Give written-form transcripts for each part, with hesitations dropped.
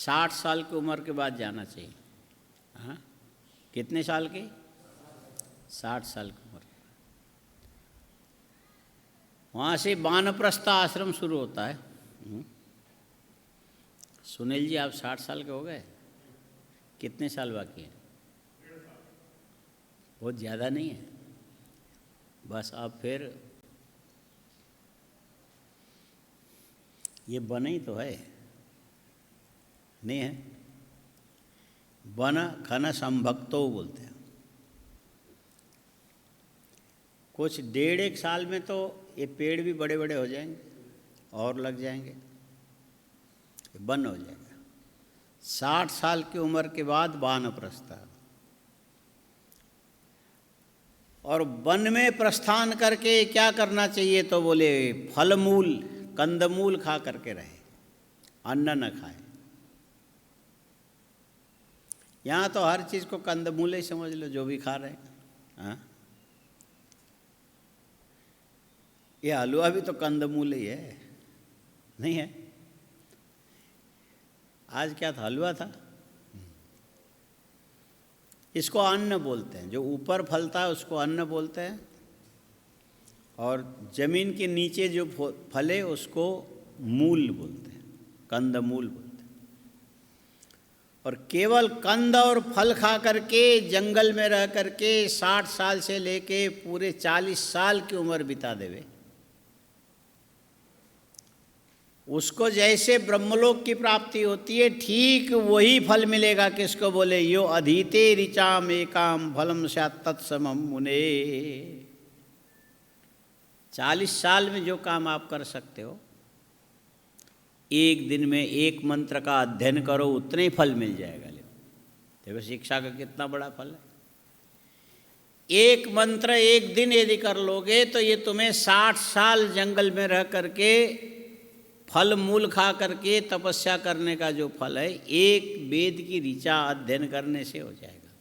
60 साल की उम्र के बाद जाना चाहिए। हाँ, कितने साल की? 60 साल की उम्र। वहाँ से वानप्रस्थ आश्रम शुरू होता है। सुनील जी, आप 60 साल के हो गए? कितने साल बाकी हैं? बहुत ज़्यादा नहीं है, बस अब फिर ये बन ही तो है, नहीं है? वन खन संभक्तो बोलते हैं। कुछ 1.5 साल में तो ये पेड़ भी बड़े बड़े हो जाएंगे और लग जाएंगे, वन हो जाएगा। 60 साल की उम्र के बाद वानप्रस्थ, और वन में प्रस्थान करके क्या करना चाहिए? तो बोले फल मूल कंदमूल खा करके रहे, अन्न न खाए। यहाँ तो हर चीज़ को कंदमूल ही समझ लो, जो भी खा रहे हैं। हाँ, ये हलवा भी तो कंदमूल ही है, नहीं है? आज क्या था? हलवा था। इसको अन्न बोलते हैं, जो ऊपर फलता है उसको अन्न बोलते हैं, और जमीन के नीचे जो फले उसको मूल बोलते हैं, कंदमूल बोलते हैं। और केवल कंद और फल खा करके जंगल में रह करके 60 साल से लेके पूरे 40 साल की उम्र बिता देवे, उसको जैसे ब्रह्मलोक की प्राप्ति होती है, ठीक वही फल मिलेगा। किसको बोले? यो अधीते ऋचाम एकाम फलम स्यात् तत्समम मुने। 40 साल में जो काम आप कर सकते हो, एक दिन में एक मंत्र का अध्ययन करो, उतने ही फल मिल जाएगा। देखो शिक्षा का कितना बड़ा फल है। एक मंत्र एक दिन यदि कर लोगे तो ये तुम्हें 60 साल जंगल में रह करके फल मूल खा करके तपस्या करने का जो फल है, एक वेद की ऋचा अध्ययन करने से हो जाएगा।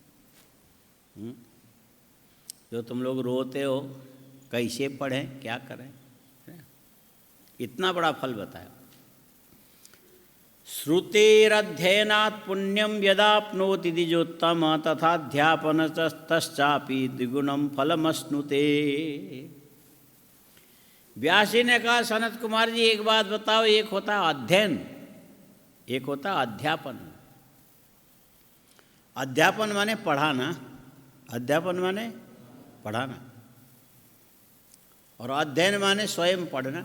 जो तुम लोग रोते हो कैसे पढ़ें, क्या करें, इतना बड़ा फल बताया। श्रुतेरध्ययनात् पुण्यम यदाप्नोति द्विजोत्तम तथाध्यापन तश्चापि द्विगुणम फलमश्नुते। व्यास जी ने कहा, सनत कुमार जी एक बात बताओ, एक होता है अध्ययन, एक होता है अध्यापन। अध्यापन माने पढ़ाना, अध्यापन माने पढ़ाना, और अध्ययन माने स्वयं पढ़ना।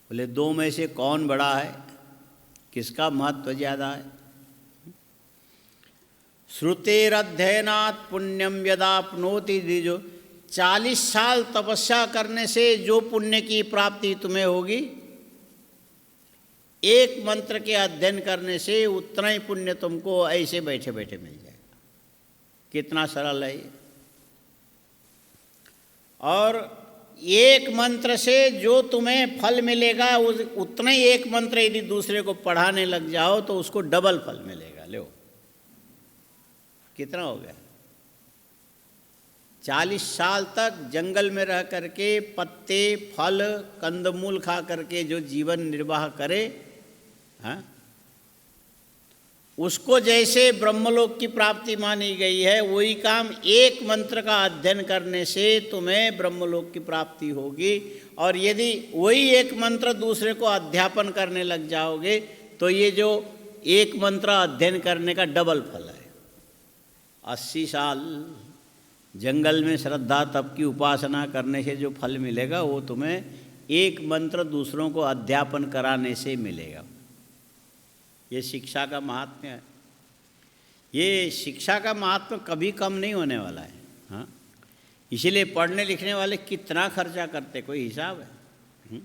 बोले दो में से कौन बड़ा है, किसका महत्व ज़्यादा है? श्रुतेरध्ययनात् पुण्यम यदाप्नोति द्विजो। 40 साल तपस्या करने से जो पुण्य की प्राप्ति तुम्हें होगी, एक मंत्र के अध्ययन करने से उतना ही पुण्य तुमको ऐसे बैठे बैठे मिल जाएगा। कितना सरल है ये। और एक मंत्र से जो तुम्हें फल मिलेगा, उतना ही एक मंत्र यदि दूसरे को पढ़ाने लग जाओ तो उसको डबल फल मिलेगा। लो, कितना हो गया? 40 साल तक जंगल में रह करके पत्ते फल कंदमूल खा करके जो जीवन निर्वाह करे, हाँ, उसको जैसे ब्रह्मलोक की प्राप्ति मानी गई है, वही काम एक मंत्र का अध्ययन करने से तुम्हें ब्रह्मलोक की प्राप्ति होगी। और यदि वही एक मंत्र दूसरे को अध्यापन करने लग जाओगे तो ये जो एक मंत्र अध्ययन करने का डबल फल है। 80 साल जंगल में श्रद्धा तप की उपासना करने से जो फल मिलेगा, वो तुम्हें एक मंत्र दूसरों को अध्यापन कराने से मिलेगा। ये शिक्षा का महात्म्य है। ये शिक्षा का महात्म्य कभी कम नहीं होने वाला है। हाँ, इसीलिए पढ़ने लिखने वाले कितना खर्चा करते, कोई हिसाब है?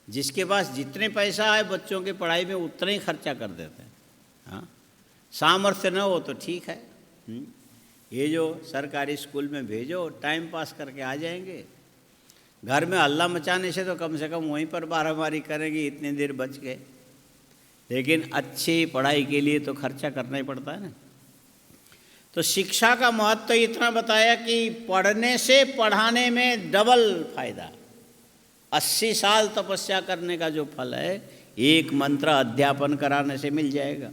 जिसके पास जितने पैसा है बच्चों की पढ़ाई में उतना ही खर्चा कर देते हैं। हाँ, सामर्थ्य न हो तो ठीक है, ये जो सरकारी स्कूल में भेजो, टाइम पास करके आ जाएंगे। घर में हल्ला मचाने से तो कम से कम वहीं पर मारामारी करेंगे, इतने देर बच गए। लेकिन अच्छी पढ़ाई के लिए तो खर्चा करना ही पड़ता है ना। तो शिक्षा का महत्व इतना बताया कि पढ़ने से पढ़ाने में डबल फायदा। 80 साल तपस्या करने का जो फल है, एक मंत्र अध्यापन कराने से मिल जाएगा।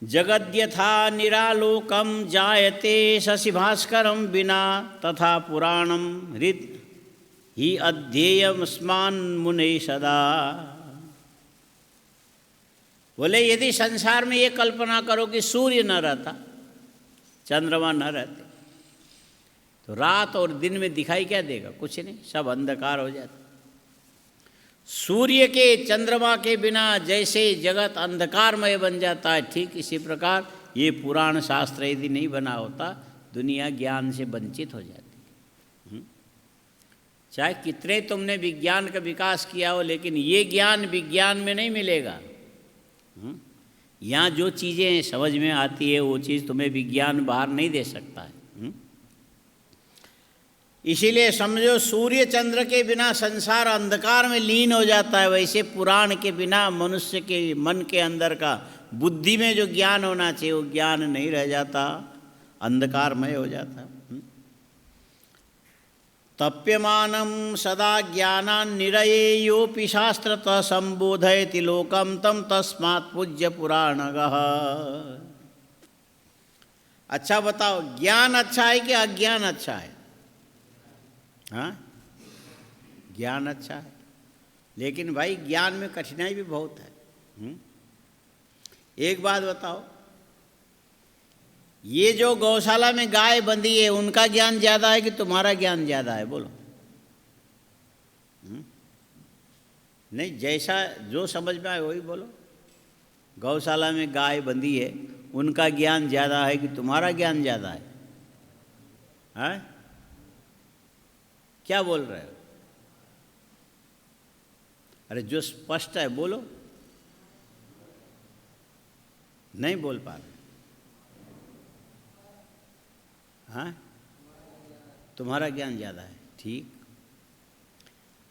जगद्यथा निरालोकम जायते शशि भास्करम बिना तथा पुराणम हृद ही अध्येयम स्मान मुने सदा। बोले यदि संसार में ये कल्पना करो कि सूर्य न रहता, चंद्रमा न रहते, तो रात और दिन में दिखाई क्या देगा? कुछ नहीं, सब अंधकार हो जाता। सूर्य के चंद्रमा के बिना जैसे जगत अंधकारमय बन जाता है, ठीक इसी प्रकार ये पुराण शास्त्र यदि नहीं बना होता, दुनिया ज्ञान से वंचित हो जाती। चाहे कितने तुमने विज्ञान का विकास किया हो, लेकिन ये ज्ञान विज्ञान में नहीं मिलेगा। यहाँ जो चीज़ें समझ में आती है वो चीज़ तुम्हें विज्ञान बाहर नहीं दे सकता है। इसीलिए समझो, सूर्य चंद्र के बिना संसार अंधकार में लीन हो जाता है, वैसे पुराण के बिना मनुष्य के मन के अंदर का बुद्धि में जो ज्ञान होना चाहिए वो ज्ञान नहीं रह जाता, अंधकारमय हो जाता। तप्यमानं सदा ज्ञानान् निरयेयोऽपि शास्त्रतः संबोधयति लोकं तं तस्मात् पूज्य पुराणगः। अच्छा बताओ, ज्ञान अच्छा है कि अज्ञान अच्छा है? हाँ, ज्ञान अच्छा है, लेकिन भाई ज्ञान में कठिनाई भी बहुत है। एक बात बताओ, ये जो गौशाला में गाय बंधी है उनका ज्ञान ज़्यादा है कि तुम्हारा ज्ञान ज़्यादा है? बोलो। नहीं, जैसा जो समझ में आए वही बोलो। गौशाला में गाय बंधी है, उनका ज्ञान ज़्यादा है कि तुम्हारा ज्ञान ज़्यादा है? हैं? क्या बोल रहे हो? अरे जो स्पष्ट है बोलो। नहीं बोल पा रहे? हाँ, तुम्हारा ज्ञान ज़्यादा है, ठीक।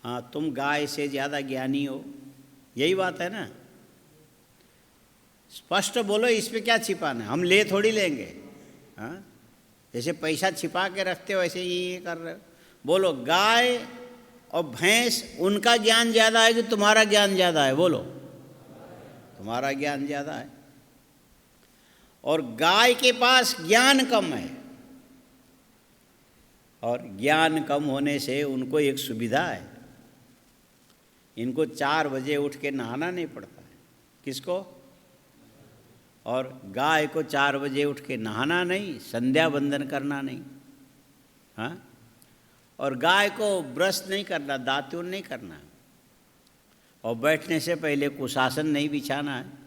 हाँ, तुम गाय से ज़्यादा ज्ञानी हो, यही बात है ना? स्पष्ट बोलो, इस पे क्या छिपाना है? हम ले थोड़ी लेंगे। हाँ, जैसे पैसा छिपा के रखते हो वैसे ये कर रहे हो। बोलो, गाय और भैंस उनका ज्ञान ज़्यादा है कि तुम्हारा ज्ञान ज़्यादा है? बोलो। तुम्हारा ज्ञान ज़्यादा है। और गाय के पास ज्ञान कम है, और ज्ञान कम होने से उनको एक सुविधा है, इनको 4 बजे उठ के नहाना नहीं पड़ता है। किसको? और गाय को 4 बजे उठ के नहाना नहीं, संध्या वंदन करना नहीं। हाँ, और गाय को ब्रश नहीं करना, दातुन नहीं करना, और बैठने से पहले कुशासन नहीं बिछाना है।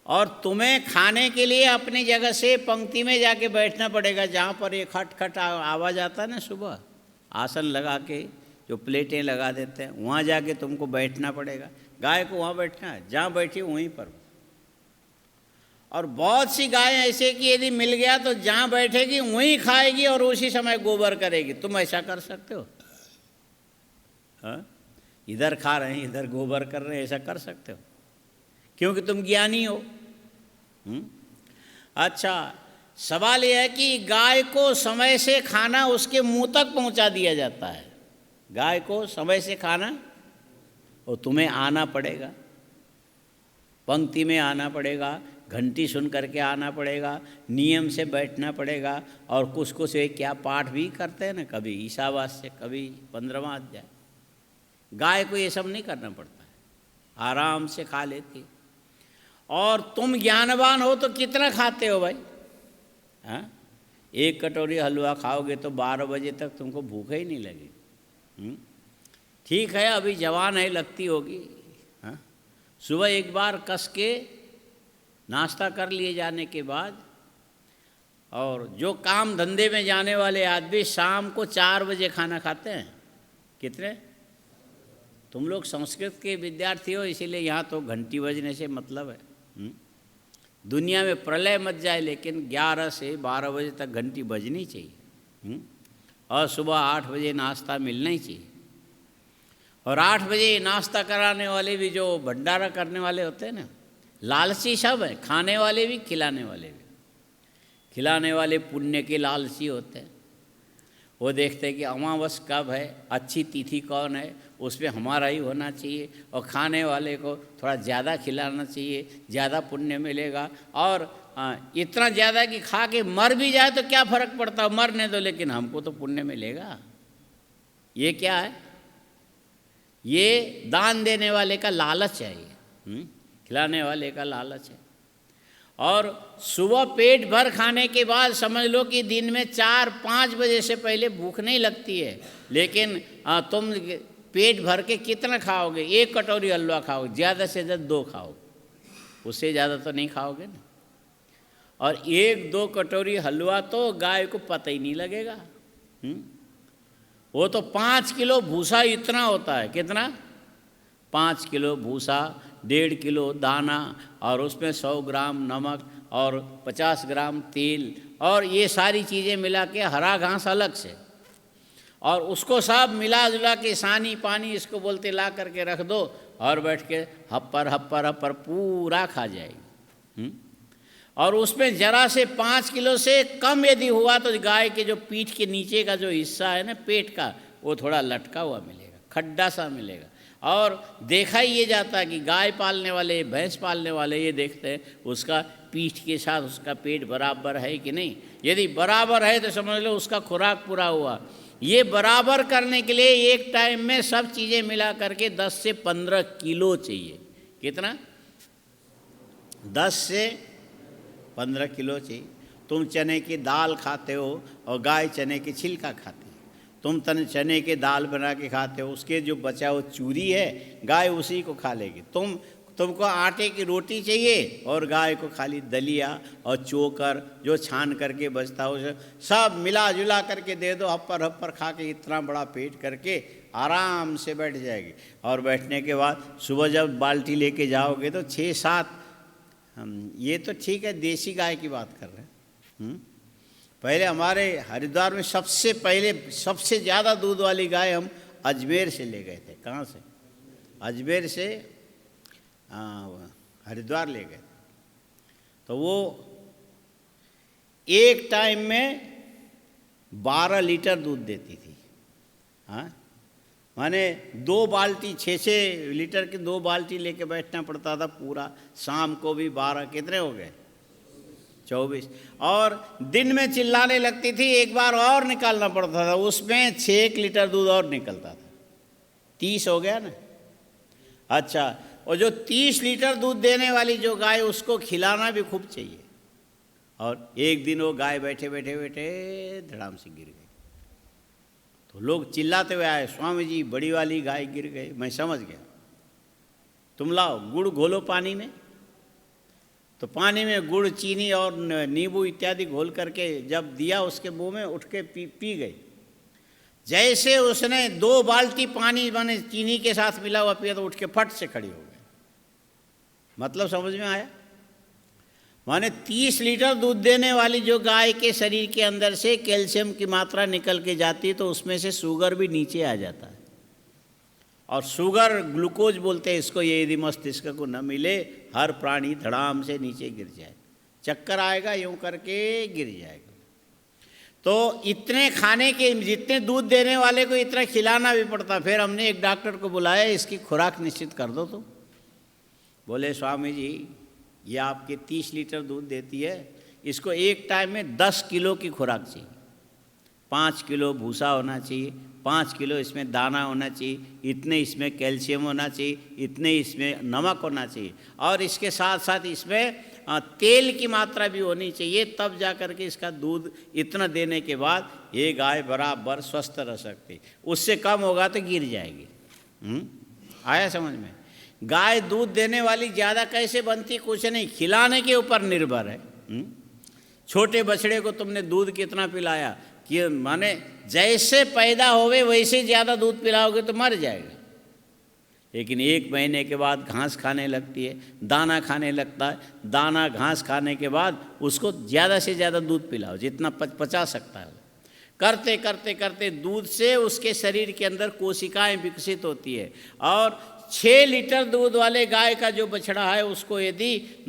और तुम्हें खाने के लिए अपनी जगह से पंक्ति में जाके बैठना पड़ेगा, जहाँ पर एक खट खट आवाज़ आता है ना सुबह, आसन लगा के जो प्लेटें लगा देते हैं, वहाँ जाके तुमको बैठना पड़ेगा। गाय को वहाँ बैठना है, जहाँ बैठी वहीं पर। और बहुत सी गायें ऐसे कि यदि मिल गया तो जहाँ बैठेगी वहीं खाएगी और उसी समय गोबर करेगी। तुम ऐसा कर सकते हो? हाँ, इधर खा रहे हैं इधर गोबर कर रहे हैं, ऐसा कर सकते हो? क्योंकि तुम ज्ञानी हो। अच्छा, सवाल यह है कि गाय को समय से खाना उसके मुंह तक पहुंचा दिया जाता है। गाय को समय से खाना, और तुम्हें आना पड़ेगा, पंक्ति में आना पड़ेगा, घंटी सुन करके आना पड़ेगा, नियम से बैठना पड़ेगा। और कुछ कुछ एक क्या पाठ भी करते हैं ना, कभी ईशावास्य, कभी 15वां अध्याय। गाय को ये सब नहीं करना पड़ता है, आराम से खा लेती। और तुम ज्ञानवान हो तो कितना खाते हो भाई? हाँ, 1 कटोरी हलवा खाओगे तो 12 बजे तक तुमको भूख ही नहीं लगेगी। ठीक है, अभी जवान है, लगती होगी। हाँ, सुबह एक बार कस के नाश्ता कर लिए जाने के बाद, और जो काम धंधे में जाने वाले आदमी शाम को 4 बजे खाना खाते हैं। कितने? तुम लोग संस्कृत के विद्यार्थी हो, इसीलिए यहाँ तो घंटी बजने से मतलब है। दुनिया में प्रलय मच जाए, लेकिन 11 से 12 बजे तक घंटी बजनी चाहिए। और सुबह 8 बजे नाश्ता मिलना ही चाहिए। और 8 बजे नाश्ता कराने वाले भी जो भंडारा करने वाले होते हैं ना, लालची सब हैं, खाने वाले भी खिलाने वाले भी। खिलाने वाले पुण्य के लालची होते हैं, वो देखते हैं कि अमावस कब है, अच्छी तिथि कौन है, उसमें हमारा ही होना चाहिए, और खाने वाले को थोड़ा ज़्यादा खिलाना चाहिए, ज़्यादा पुण्य मिलेगा। और इतना ज़्यादा कि खा के मर भी जाए तो क्या फ़र्क पड़ता है, मरने दो, लेकिन हमको तो पुण्य मिलेगा। ये क्या है? ये दान देने वाले का लालच है, ये खिलाने वाले का लालच है। और सुबह पेट भर खाने के बाद समझ लो कि दिन में 4-5 बजे से पहले भूख नहीं लगती है, लेकिन तुम पेट भर के कितना खाओगे? 1 कटोरी हलवा खाओगे, ज़्यादा से ज़्यादा 2 खाओगे, उससे ज़्यादा तो नहीं खाओगे ना। और 1-2 कटोरी हलवा तो गाय को पता ही नहीं लगेगा। वो तो 5 किलो भूसा इतना होता है। कितना? 5 किलो भूसा, 1.5 किलो दाना, और उसमें 100 ग्राम नमक और 50 ग्राम तेल, और ये सारी चीज़ें मिला के हरा घास अलग से, और उसको सब मिला जुला के सानी पानी इसको बोलते ला करके रख दो, और बैठ के हप्पर हप्पर हप्पर पूरा खा जाएगी। और उसमें ज़रा से 5 किलो से कम यदि हुआ तो गाय के जो पीठ के नीचे का जो हिस्सा है ना पेट का, वो थोड़ा लटका हुआ मिलेगा, खड्डा सा मिलेगा। और देखा ही ये जाता है कि गाय पालने वाले, भैंस पालने वाले ये देखते हैं उसका पीठ के साथ उसका पेट बराबर है कि नहीं। यदि बराबर है तो समझ लो उसका खुराक पूरा हुआ। ये बराबर करने के लिए एक टाइम में सब चीज़ें मिला करके 10 से 15 किलो चाहिए। कितना? 10 से 15 किलो चाहिए। तुम चने की दाल खाते हो और गाय चने की छिलका खाती है। तुम चने के दाल बना के खाते हो, उसके जो बचा हो चूरी है गाय उसी को खा लेगी। तुमको आटे की रोटी चाहिए और गाय को खाली दलिया और चोकर जो छान करके बचता हो सब मिला जुला करके दे दो, हप्पर हप्पर खा के इतना बड़ा पेट करके आराम से बैठ जाएगी। और बैठने के बाद सुबह जब बाल्टी लेके जाओगे तो 6-7, ये तो ठीक है देसी गाय की बात कर रहे हैं। पहले हमारे हरिद्वार में सबसे ज़्यादा दूध वाली गाय हम अजमेर से ले गए थे। कहाँ से? अजमेर से हरिद्वार ले गए। तो वो एक टाइम में 12 लीटर दूध देती थी। हाँ, माने 2 बाल्टी 6-6 लीटर की 2 बाल्टी लेके बैठना पड़ता था पूरा। शाम को भी 12, कितने हो गए? 24। और दिन में चिल्लाने लगती थी, एक बार और निकालना पड़ता था, उसमें 6 लीटर दूध और निकलता था। 30 हो गया ना। अच्छा, और जो 30 लीटर दूध देने वाली जो गाय उसको खिलाना भी खूब चाहिए। और एक दिन वो गाय बैठे बैठे बैठे धड़ाम से गिर गई। तो लोग चिल्लाते हुए आए, स्वामी जी बड़ी वाली गाय गिर गई। मैं समझ गया, तुम लाओ गुड़ घोलो पानी में। तो पानी में गुड़, चीनी और नींबू इत्यादि घोल करके जब दिया उसके मुंह में, उठ के पी गई। जैसे उसने 2 बाल्टी पानी माने चीनी के साथ मिला हुआ पिया तो उठ के फट से खड़ी हो गई। मतलब समझ में आया? माने 30 लीटर दूध देने वाली जो गाय के शरीर के अंदर से कैल्शियम की मात्रा निकल के जाती तो उसमें से शुगर भी नीचे आ जाता है। और शुगर ग्लूकोज बोलते हैं इसको। ये यदि मस्तिष्क को न मिले हर प्राणी धड़ाम से नीचे गिर जाए, चक्कर आएगा, यूं करके गिर जाएगा। तो इतने खाने के, जितने दूध देने वाले को इतना खिलाना भी पड़ता। फिर हमने एक डॉक्टर को बुलाया, इसकी खुराक निश्चित कर दो। तो बोले स्वामी जी ये आपके 30 लीटर दूध देती है, इसको एक टाइम में 10 किलो की खुराक चाहिए। 5 किलो भूसा होना चाहिए, 5 किलो इसमें दाना होना चाहिए, इतने इसमें कैल्शियम होना चाहिए, इतने इसमें नमक होना चाहिए, और इसके साथ साथ इसमें तेल की मात्रा भी होनी चाहिए। तब जा कर के इसका दूध इतना देने के बाद ये गाय बराबर स्वस्थ रह सकती। उससे कम होगा तो गिर जाएगी। आया समझ में? गाय दूध देने वाली ज़्यादा कैसे बनती? कुछ नहीं, खिलाने के ऊपर निर्भर है। छोटे बछड़े को तुमने दूध कितना पिलाया कि माने जैसे पैदा होवे वैसे ज़्यादा दूध पिलाओगे तो मर जाएगा। लेकिन 1 महीने के बाद घास खाने लगती है, दाना खाने लगता है। दाना घास खाने के बाद उसको ज़्यादा से ज़्यादा दूध पिलाओ, जितना पचा सकता है। करते करते करते दूध से उसके शरीर के अंदर कोशिकाएं विकसित होती है। और 6 लीटर दूध वाले गाय का जो बछड़ा है उसको यदि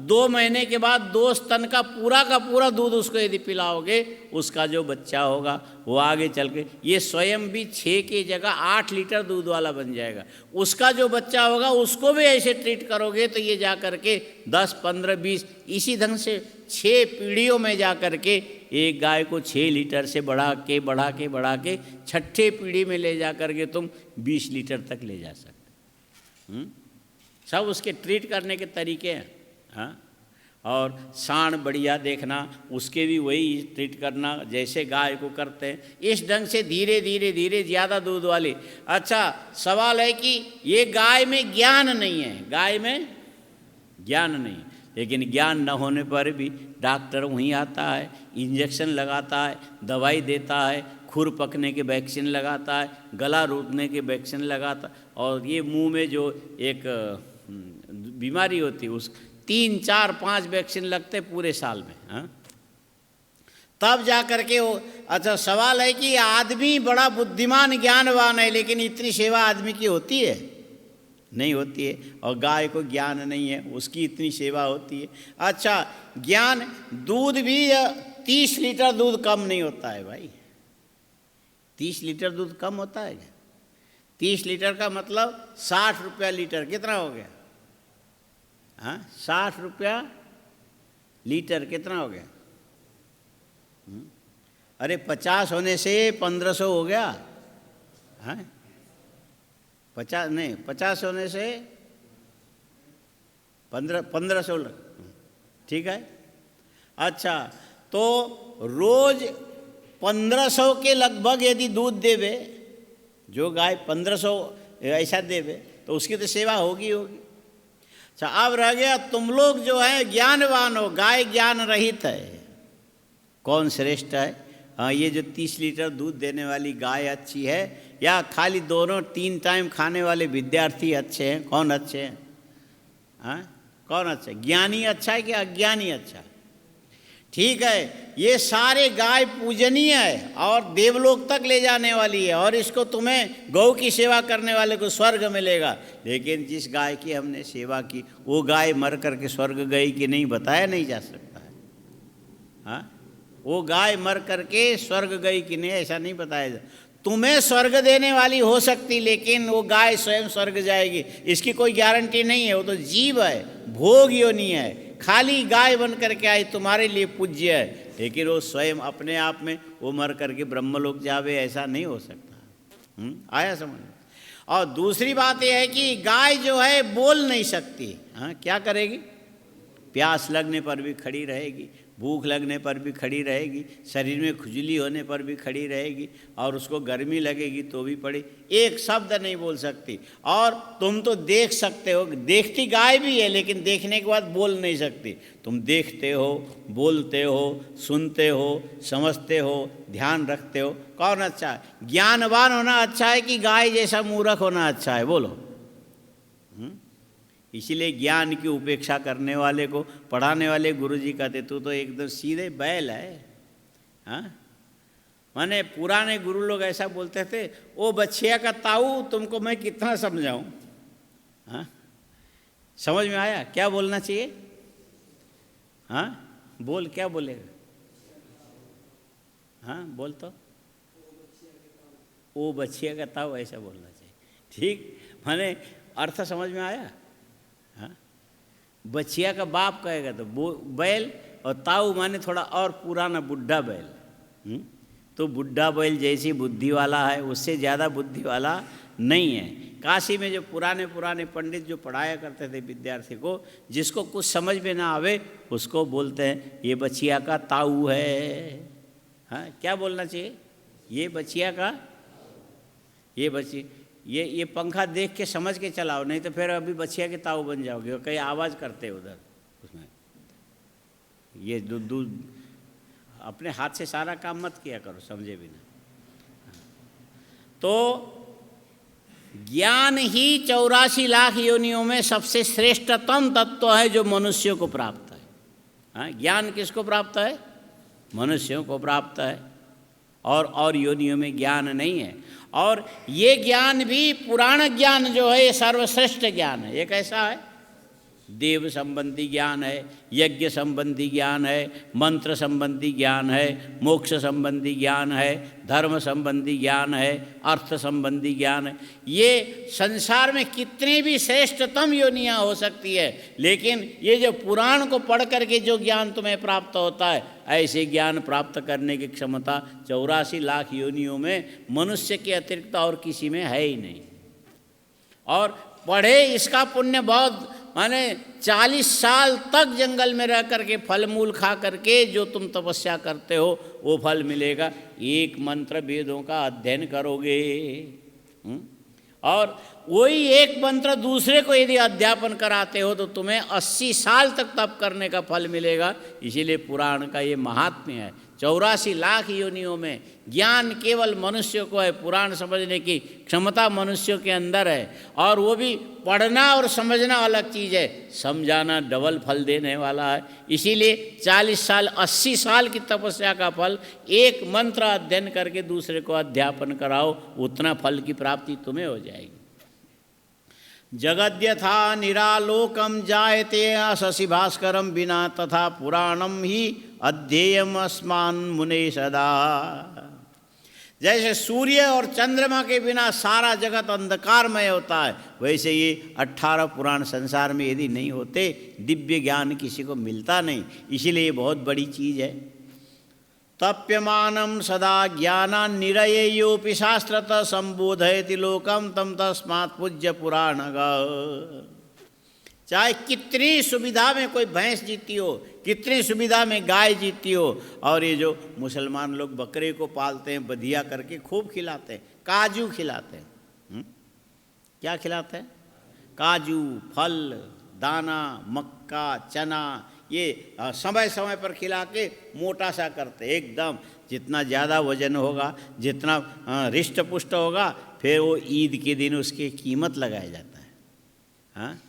2 महीने के बाद 2 स्तन का पूरा दूध उसको यदि पिलाओगे, उसका जो बच्चा होगा वो आगे चल के ये स्वयं भी 6 की जगह 8 लीटर दूध वाला बन जाएगा। उसका जो बच्चा होगा उसको भी ऐसे ट्रीट करोगे तो ये जा कर के 10, 15, 20 इसी ढंग से 6 पीढ़ियों में जा कर के एक गाय को 6 लीटर से बढ़ा के छठे पीढ़ी में ले जा कर के तुम 20 लीटर तक ले जा सकते। सब उसके ट्रीट करने के तरीके हैं। हाँ, और साँड़ बढ़िया देखना, उसके भी वही ट्रीट करना जैसे गाय को करते हैं। इस ढंग से धीरे धीरे ज़्यादा दूध वाली। अच्छा, सवाल है कि ये गाय में ज्ञान नहीं है, गाय में ज्ञान नहीं, लेकिन ज्ञान न होने पर भी डॉक्टर वहीं आता है, इंजेक्शन लगाता है, दवाई देता है, खुर पकने के वैक्सीन लगाता है, गला रोकने के वैक्सीन लगाता, और ये मुंह में जो एक बीमारी होती है उस 3, 4, 5 वैक्सीन लगते पूरे साल में। हाँ, तब जा कर के वो। अच्छा, सवाल है कि आदमी बड़ा बुद्धिमान ज्ञानवान है, लेकिन इतनी सेवा आदमी की होती है? नहीं होती है। और गाय को ज्ञान नहीं है, उसकी इतनी सेवा होती है। अच्छा, ज्ञान, दूध भी 30 लीटर दूध कम नहीं होता है भाई। 30 लीटर दूध कम होता है क्या? 30 लीटर का मतलब 60 रुपया लीटर, कितना हो गया? हाँ, 60 रुपया लीटर कितना हो गया? अरे 50 होने से 1500 हो गया। हाँ, 50 होने से 1500। ठीक है। अच्छा, तो रोज 1500 के लगभग यदि दूध देवे, जो गाय 1500 ऐसा देवे, तो उसकी तो सेवा होगी। अच्छा, अब रह गया तुम लोग जो है ज्ञानवान हो, गाय ज्ञान रहित है, कौन श्रेष्ठ है? हाँ, ये जो 30 लीटर दूध देने वाली गाय अच्छी है, या खाली दोनों 3 टाइम खाने वाले विद्यार्थी अच्छे हैं? कौन अच्छे हैं? हाँ, कौन अच्छा? ज्ञानी अच्छा है कि अज्ञानी अच्छा? ठीक है, ये सारे गाय पूजनीय है और देवलोक तक ले जाने वाली है, और इसको तुम्हें गौ की सेवा करने वाले को स्वर्ग मिलेगा। लेकिन जिस गाय की हमने सेवा की वो गाय मर करके स्वर्ग गई कि नहीं, बताया नहीं जा सकता है। हाँ, वो गाय मर करके स्वर्ग गई कि नहीं, ऐसा नहीं बताया जा। तुम्हें स्वर्ग देने वाली हो सकती, लेकिन वो गाय स्वयं स्वर्ग जाएगी इसकी कोई गारंटी नहीं है। वो तो जीव है, भोग योनि है, खाली गाय बन करके आई, तुम्हारे लिए पूज्य है, लेकिन वो स्वयं अपने आप में वो मर करके ब्रह्मलोक जावे, ऐसा नहीं हो सकता। आया समझ? और दूसरी बात यह है कि गाय जो है बोल नहीं सकती। हाँ, क्या करेगी? प्यास लगने पर भी खड़ी रहेगी, भूख लगने पर भी खड़ी रहेगी, शरीर में खुजली होने पर भी खड़ी रहेगी, और उसको गर्मी लगेगी तो भी पड़ी, एक शब्द नहीं बोल सकती। और तुम तो देख सकते हो, देखती गाय भी है, लेकिन देखने के बाद बोल नहीं सकती। तुम देखते हो, बोलते हो, सुनते हो, समझते हो, ध्यान रखते हो, कौन अच्छा है? ज्ञानवान होना अच्छा है कि गाय जैसा मूर्ख होना अच्छा है? बोलो। इसीलिए ज्ञान की उपेक्षा करने वाले को पढ़ाने वाले गुरुजी कहते तू तो एकदम सीधे बैल है। हाँ, माने पुराने गुरु लोग ऐसा बोलते थे, ओ बच्चिया का ताऊ तुमको मैं कितना समझाऊं। हाँ, समझ में आया क्या बोलना चाहिए? हाँ, बोल, क्या बोलेगा? हाँ, बोल तो, ओ बच्चिया का ताऊ ऐसा बोलना चाहिए। ठीक, माने अर्थ समझ में आया? हाँ, बच्चिया का बाप कहेगा तो बैल, और ताऊ माने थोड़ा और पुराना बुढ़ा बैल। तो बुढ़ा बैल जैसी बुद्धि वाला है, उससे ज़्यादा बुद्धि वाला नहीं है। काशी में जो पुराने पंडित जो पढ़ाया करते थे विद्यार्थी को, जिसको कुछ समझ में ना आवे उसको बोलते हैं ये बच्चिया का ताऊ है। हाँ, क्या बोलना चाहिए? ये बच्चिया का, ये बच्ची, ये पंखा देख के समझ के चलाओ, नहीं तो फिर अभी बच्चिया के ताऊ बन जाओगे। और कई आवाज़ करते उधर उसमें, ये दूध अपने हाथ से सारा काम मत किया करो समझे बिना। तो ज्ञान ही 84 लाख योनियों में सबसे श्रेष्ठतम तत्व है जो मनुष्यों को प्राप्त है। हाँ, ज्ञान किसको प्राप्त है? मनुष्यों को प्राप्त है, और योनियों में ज्ञान नहीं है। और ये ज्ञान भी पुराण ज्ञान जो है ये सर्वश्रेष्ठ ज्ञान है। ये कैसा है? देव संबंधी ज्ञान है, यज्ञ संबंधी ज्ञान है, मंत्र संबंधी ज्ञान है, मोक्ष संबंधी ज्ञान है, धर्म संबंधी ज्ञान है, अर्थ संबंधी ज्ञान है। ये संसार में कितनी भी श्रेष्ठतम योनियाँ हो सकती है, लेकिन ये जो पुराण को पढ़ करके जो ज्ञान तुम्हें प्राप्त होता है, ऐसे ज्ञान प्राप्त करने की क्षमता 84 लाख योनियों में मनुष्य के अतिरिक्त और किसी में है ही नहीं। और पढ़े इसका पुण्य बहुत, माने 40 साल तक जंगल में रह करके फल मूल खा करके जो तुम तपस्या करते हो वो फल मिलेगा। एक मंत्र वेदों का अध्ययन करोगे और वही एक मंत्र दूसरे को यदि अध्यापन कराते हो तो तुम्हें 80 साल तक तप करने का फल मिलेगा। इसीलिए पुराण का ये महात्म्य है। 84 लाख योनियों में ज्ञान केवल मनुष्य को है, पुराण समझने की क्षमता मनुष्यों के अंदर है। और वो भी पढ़ना और समझना अलग चीज़ है, समझाना डबल फल देने वाला है। इसीलिए 40 साल 80 साल की तपस्या का फल एक मंत्र अध्ययन करके दूसरे को अध्यापन कराओ, उतना फल की प्राप्ति तुम्हें हो जाएगी। जगद्यथा निरालोकम जायते शशि भास्करम बिना तथा पुराणम ही अध्येयम अस्मान मुने सदा। जैसे सूर्य और चंद्रमा के बिना सारा जगत अंधकारमय होता है, वैसे ये 18 पुराण संसार में यदि नहीं होते दिव्य ज्ञान किसी को मिलता नहीं। इसीलिए ये बहुत बड़ी चीज़ है। तप्यमानम सदा ज्ञानान् निरयेयोपि शास्त्रतः संबोधयति लोकम तम तस्मात् पूज्य पुराण। चाहे कितनी सुविधा में कोई भैंस जीती हो, कितनी सुविधा में गाय जीती हो, और ये जो मुसलमान लोग बकरे को पालते हैं, बधिया करके खूब खिलाते हैं, काजू खिलाते हैं। क्या खिलाते हैं? काजू, फल, दाना, मक्का, चना, ये समय समय पर खिला के मोटा सा करते एकदम। जितना ज़्यादा वजन होगा, जितना हृष्ट पुष्ट होगा, फिर वो ईद के दिन उसकी कीमत लगाया जाता है। हाँ,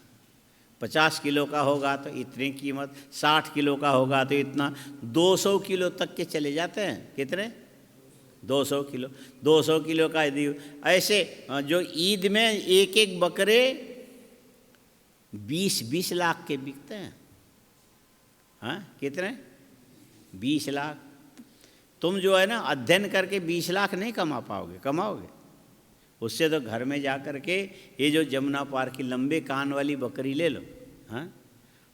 50 किलो का होगा तो इतनी कीमत, 60 किलो का होगा तो इतना, 200 किलो तक के चले जाते हैं। कितने? 200 किलो। 200 किलो का यदि ऐसे जो ईद में एक एक बकरे 20-20 लाख के बिकते हैं। हाँ, कितने? 20 लाख। तुम जो है ना अध्ययन करके 20 लाख नहीं कमा पाओगे, कमाओगे उससे तो घर में जा कर के ये जो जमुना पार की लंबे कान वाली बकरी ले लो। हाँ,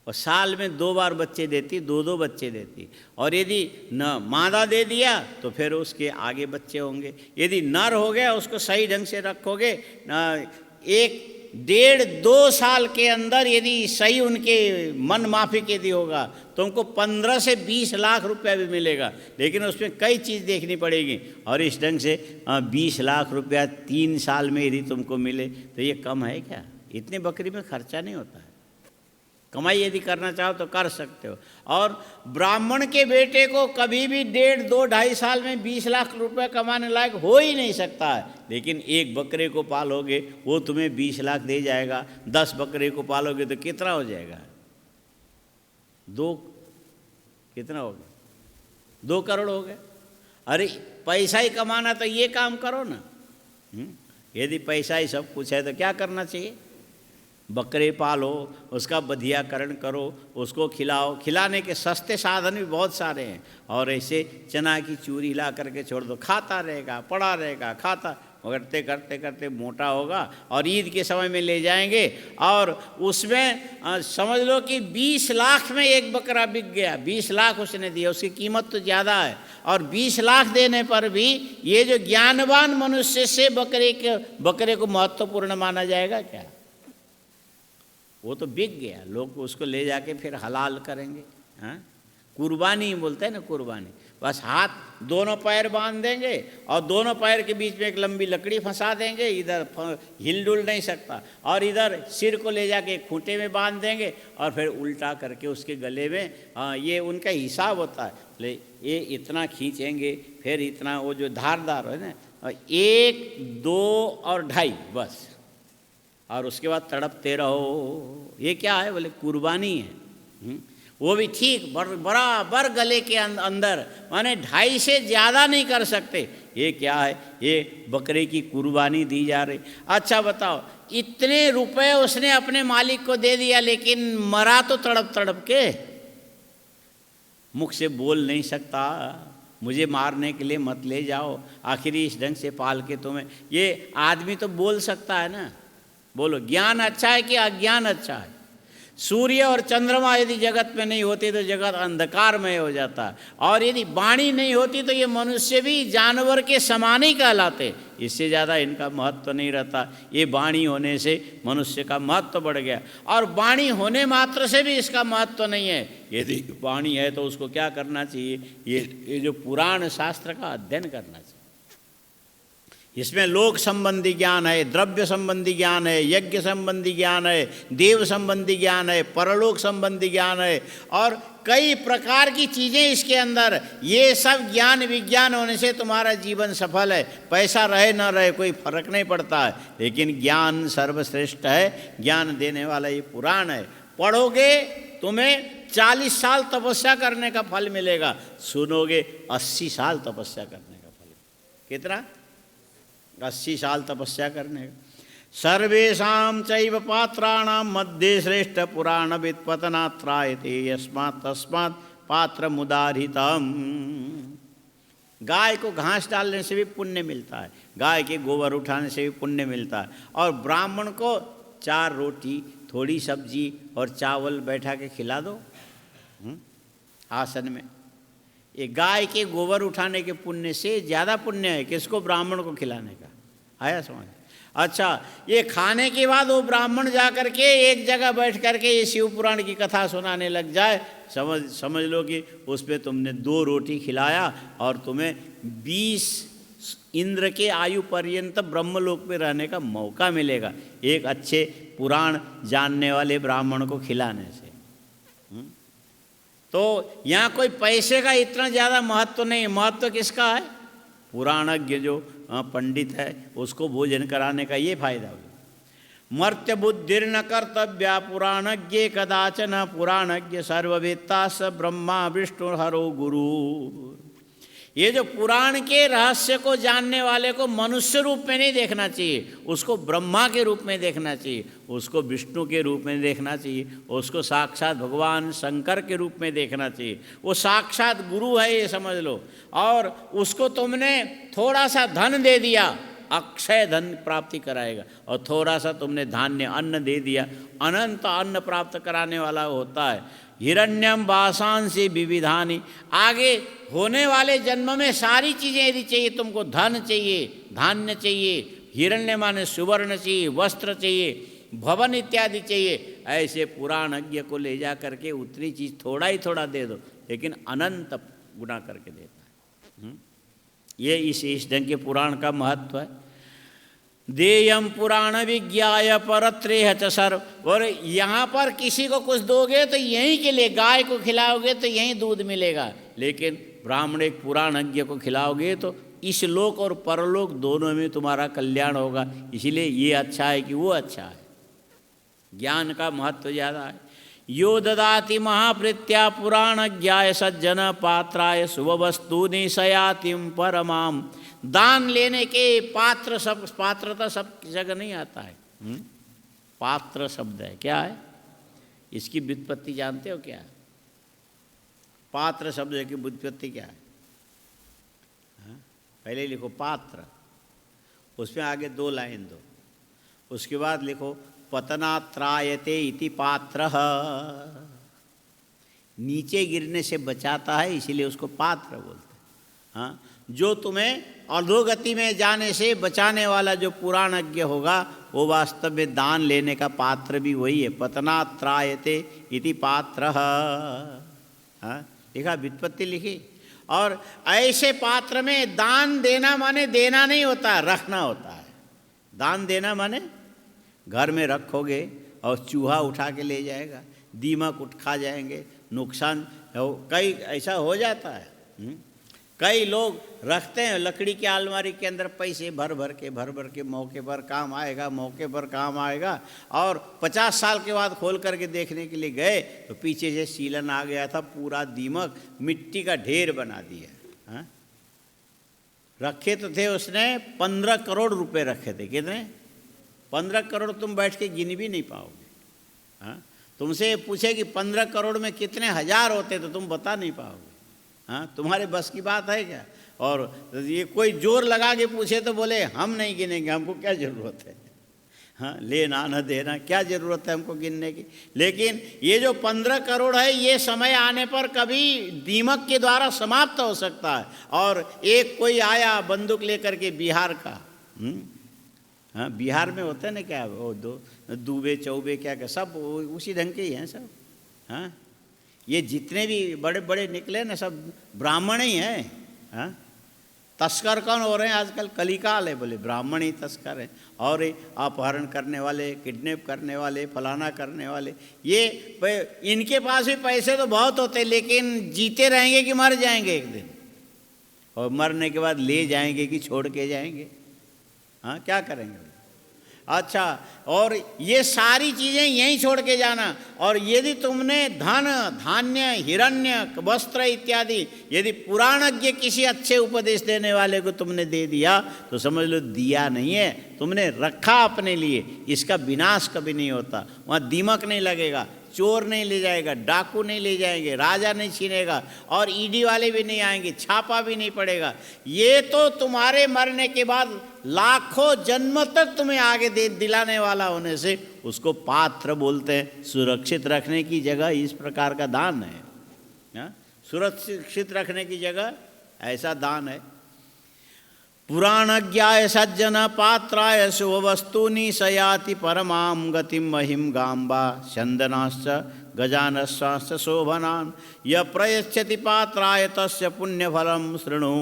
और साल में 2 बार बच्चे देती, 2-2 बच्चे देती। और यदि न मादा दे दिया तो फिर उसके आगे बच्चे होंगे। यदि नर हो गया उसको सही ढंग से रखोगे, 1-1.5-2 साल के अंदर यदि सही उनके मन माफिक यदि होगा तो उनको 15 से 20 लाख रुपया भी मिलेगा। लेकिन उसमें कई चीज़ देखनी पड़ेगी। और इस ढंग से 20 लाख रुपया 3 साल में यदि तुमको मिले तो ये कम है क्या? इतनी बकरी में खर्चा नहीं होता है। कमाई यदि करना चाहो तो कर सकते हो। और ब्राह्मण के बेटे को कभी भी 1.5-2-2.5 साल में 20 लाख रुपए कमाने लायक हो ही नहीं सकता है। लेकिन एक बकरे को पालोगे वो तुम्हें 20 लाख दे जाएगा। 10 बकरे को पालोगे तो कितना हो जाएगा? 2 कितना हो गया? 2 करोड़ हो गए। अरे पैसा ही कमाना तो ये काम करो ना। यदि पैसा ही सब कुछ है तो क्या करना चाहिए? बकरे पालो, उसका बधियाकरण करो, उसको खिलाओ। खिलाने के सस्ते साधन भी बहुत सारे हैं। और ऐसे चना की चूरी ला करके छोड़ दो, खाता रहेगा, पड़ा रहेगा, खाता करते करते करते मोटा होगा। और ईद के समय में ले जाएंगे और उसमें समझ लो कि 20 लाख में एक बकरा बिक गया। 20 लाख उसने दिया, उसकी कीमत तो ज़्यादा है। और 20 लाख देने पर भी ये जो ज्ञानवान मनुष्य से बकरे को महत्वपूर्ण माना जाएगा क्या? वो तो बिक गया। लोग उसको ले जाके फिर हलाल करेंगे। हाँ, कुर्बानी बोलते हैं ना, कुर्बानी। बस हाथ दोनों पैर बांध देंगे और दोनों पैर के बीच में एक लंबी लकड़ी फंसा देंगे, इधर हिल डुल नहीं सकता, और इधर सिर को ले जाके एक खूंटे में बांध देंगे और फिर उल्टा करके उसके गले में ये उनका हिसाब होता है। ये इतना खींचेंगे, फिर इतना वो जो धारदार है ना, 1, 2 और 2.5 बस, और उसके बाद तड़पते रहो। ये क्या है? बोले कुर्बानी है। वो भी ठीक बराबर गले के अंदर, माने 2.5 से ज़्यादा नहीं कर सकते। ये क्या है? ये बकरे की कुर्बानी दी जा रही। अच्छा बताओ, इतने रुपए उसने अपने मालिक को दे दिया, लेकिन मरा तो तड़प तड़प के, मुख से बोल नहीं सकता, मुझे मारने के लिए मत ले जाओ, आखिर इस ढंग से पाल के तुम्हें। ये आदमी तो बोल सकता है ना, बोलो ज्ञान अच्छा है कि अज्ञान अच्छा है? सूर्य और चंद्रमा यदि जगत में नहीं होते तो जगत अंधकारमय हो जाता है, और यदि वाणी नहीं होती तो ये मनुष्य भी जानवर के समान ही कहलाते, इससे ज़्यादा इनका महत्व नहीं रहता। ये वाणी होने से मनुष्य का महत्व बढ़ गया, और वाणी होने मात्र से भी इसका महत्व नहीं है। यदि वाणी है तो उसको क्या करना चाहिए? ये जो पुराण शास्त्र का अध्ययन करना चाहिए। इसमें लोक संबंधी ज्ञान है, द्रव्य संबंधी ज्ञान है, यज्ञ संबंधी ज्ञान है, देव संबंधी ज्ञान है, परलोक संबंधी ज्ञान है, और कई प्रकार की चीज़ें इसके अंदर। ये सब ज्ञान विज्ञान होने से तुम्हारा जीवन सफल है। पैसा रहे न रहे कोई फर्क नहीं पड़ता है, लेकिन ज्ञान सर्वश्रेष्ठ है। ज्ञान देने वाला ये पुराण है। पढ़ोगे तुम्हें 40 साल तपस्या करने का फल मिलेगा, सुनोगे 80 साल तपस्या करने का फल। कितना? 80 साल तपस्या करने का। सर्वेषां चैव पात्राणां मध्ये श्रेष्ठ पुराण वित्पतनात्रायते यस्मात् तस्मात् पात्रमुदाहृतम्। गाय को घास डालने से भी पुण्य मिलता है, गाय के गोबर उठाने से भी पुण्य मिलता है, और ब्राह्मण को 4 रोटी थोड़ी सब्जी और चावल बैठा के खिला दो आसन में। ये गाय के गोबर उठाने के पुण्य से ज़्यादा पुण्य है किसको? ब्राह्मण को खिलाने का। आया समझ? अच्छा, ये खाने के बाद वो ब्राह्मण जा कर के एक जगह बैठ कर के ये शिव पुराण की कथा सुनाने लग जाए, समझ लो कि उस पर तुमने 2 रोटी खिलाया और तुम्हें 20 इंद्र के आयु पर्यंत ब्रह्मलोक में रहने का मौका मिलेगा, एक अच्छे पुराण जानने वाले ब्राह्मण को खिलाने से। तो यहाँ कोई पैसे का इतना ज़्यादा महत्व नहीं। महत्व किसका है? पुराणज्ञ जो पंडित है उसको भोजन कराने का ये फायदा हो। मर्त्य बुद्धिर्न कर्तव्या पुराणज्ञ कदाचन, पुराणज्ञ सर्ववेत्ता स ब्रह्मा विष्णु हरो गुरु। ये जो पुराण के रहस्य को जानने वाले को मनुष्य रूप में नहीं देखना चाहिए, उसको ब्रह्मा के रूप में देखना चाहिए, उसको विष्णु के रूप में देखना चाहिए, उसको साक्षात भगवान शंकर के रूप में देखना चाहिए। वो साक्षात गुरु है ये समझ लो। और उसको तुमने थोड़ा सा धन दे दिया, अक्षय धन प्राप्ति कराएगा, और थोड़ा सा तुमने धान्य अन्न दे दिया, अनंत अन्न प्राप्त कराने वाला होता है। हिरण्यम वासांसी विविधानि, आगे होने वाले जन्म में सारी चीज़ें यदि चाहिए तुमको, धन चाहिए, धान्य चाहिए, हिरण्य माने सुवर्ण चाहिए, वस्त्र चाहिए, भवन इत्यादि चाहिए, ऐसे पुराणज्ञ को ले जा करके उतनी चीज़ थोड़ा ही थोड़ा दे दो, लेकिन अनंत गुना करके देता है। ये इस ढंग के पुराण का महत्व है। देयम पुराण विज्ञाय परत्रेह च सर्व। और यहाँ पर किसी को कुछ दोगे तो यहीं के लिए, गाय को खिलाओगे तो यहीं दूध मिलेगा, लेकिन ब्राह्मण एक पुराणज्ञ को खिलाओगे तो इस लोक और परलोक दोनों में तुम्हारा कल्याण होगा। इसीलिए ये अच्छा है कि वो अच्छा है। ज्ञान का महत्व ज़्यादा है। यो ददाति महाप्रीत्या पुराणज्ञाय सज्जन पात्राय शुभवस्तूनि सयातिम परमाम। दान लेने के पात्र, सब पात्रता सब जगह नहीं आता है। पात्र शब्द है, क्या है? इसकी व्युत्पत्ति जानते हो क्या है? पात्र शब्द की व्युत्पत्ति क्या है? पहले लिखो पात्र, उसमें आगे 2 लाइन दो, उसके बाद लिखो पतनात्रायते इति पात्र। नीचे गिरने से बचाता है, इसीलिए उसको पात्र बोलते हैं। हाँ, जो तुम्हें अधोगति में जाने से बचाने वाला जो पुराणज्ञ होगा वो वास्तव में दान लेने का पात्र भी वही है। पतनात्रायते इति पात्र। लिखा, व्युत्पत्ति लिखी। और ऐसे पात्र में दान देना माने देना नहीं होता, रखना होता है। दान देना माने घर में रखोगे और चूहा उठा के ले जाएगा, दीमक उठ खा जाएंगे, नुकसान कई ऐसा हो जाता है। कई लोग रखते हैं लकड़ी की अलमारी के अंदर पैसे भर भर के मौके पर काम आएगा, मौके पर काम आएगा, और 50 साल के बाद खोल करके देखने के लिए गए तो पीछे से सीलन आ गया था, पूरा दीमक मिट्टी का ढेर बना दिया। रखे तो थे उसने 15 करोड़ रुपए रखे थे। कितने? 15 करोड़ तुम बैठ के गिन भी नहीं पाओगे। हाँ, तुमसे पूछे कि 15 करोड़ में कितने हजार होते तो तुम बता नहीं पाओगे। हाँ, तुम्हारे बस की बात है क्या? और ये कोई जोर लगा के पूछे तो बोले हम नहीं गिनेंगे, हमको क्या ज़रूरत है। हाँ, लेना न देना, क्या ज़रूरत है हमको गिनने की। लेकिन ये जो 15 करोड़ है, ये समय आने पर कभी दीमक के द्वारा समाप्त हो सकता है। और एक कोई आया बंदूक लेकर के बिहार का, हाँ, बिहार में होता है ना क्या वो दूबे चौबे क्या क्या सब उसी ढंग के ही हैं सब। हाँ, ये जितने भी बड़े बड़े निकले ना सब ब्राह्मण ही हैं। हाँ, तस्कर कौन हो रहे हैं आजकल? कलिकाल है, बोले ब्राह्मण ही तस्कर हैं। और अपहरण करने वाले, किडनैप करने वाले, फलाना करने वाले, ये इनके पास भी पैसे तो बहुत होते हैं, लेकिन जीते रहेंगे कि मर जाएंगे एक दिन, और मरने के बाद ले जाएंगे कि छोड़ के जाएंगे। हाँ, क्या करेंगे? अच्छा, और ये सारी चीज़ें यहीं छोड़ के जाना। और यदि तुमने धन, धान्य, हिरण्य, वस्त्र इत्यादि यदि पुराणज्ञ किसी अच्छे उपदेश देने वाले को तुमने दे दिया तो समझ लो दिया नहीं है, तुमने रखा अपने लिए। इसका विनाश कभी नहीं होता, वहाँ दीमक नहीं लगेगा, चोर नहीं ले जाएगा, डाकू नहीं ले जाएंगे, राजा नहीं छीनेगा, और ईडी वाले भी नहीं आएंगे, छापा भी नहीं पड़ेगा। ये तो तुम्हारे मरने के बाद लाखों जन्म तक तुम्हें आगे दे दिलाने वाला होने से उसको पात्र बोलते हैं। सुरक्षित रखने की जगह इस प्रकार का दान है। हाँ? सुरक्षित रखने की जगह ऐसा दान है। पुराणज्ञाय सज्जन पात्राय शुभ वस्तूनि सयाति परमां गतिम महिम गांबा चंदनाश्च गजानश्च शोभनान य प्रयच्छति पात्राय तस्य पुण्यफलम शृणु।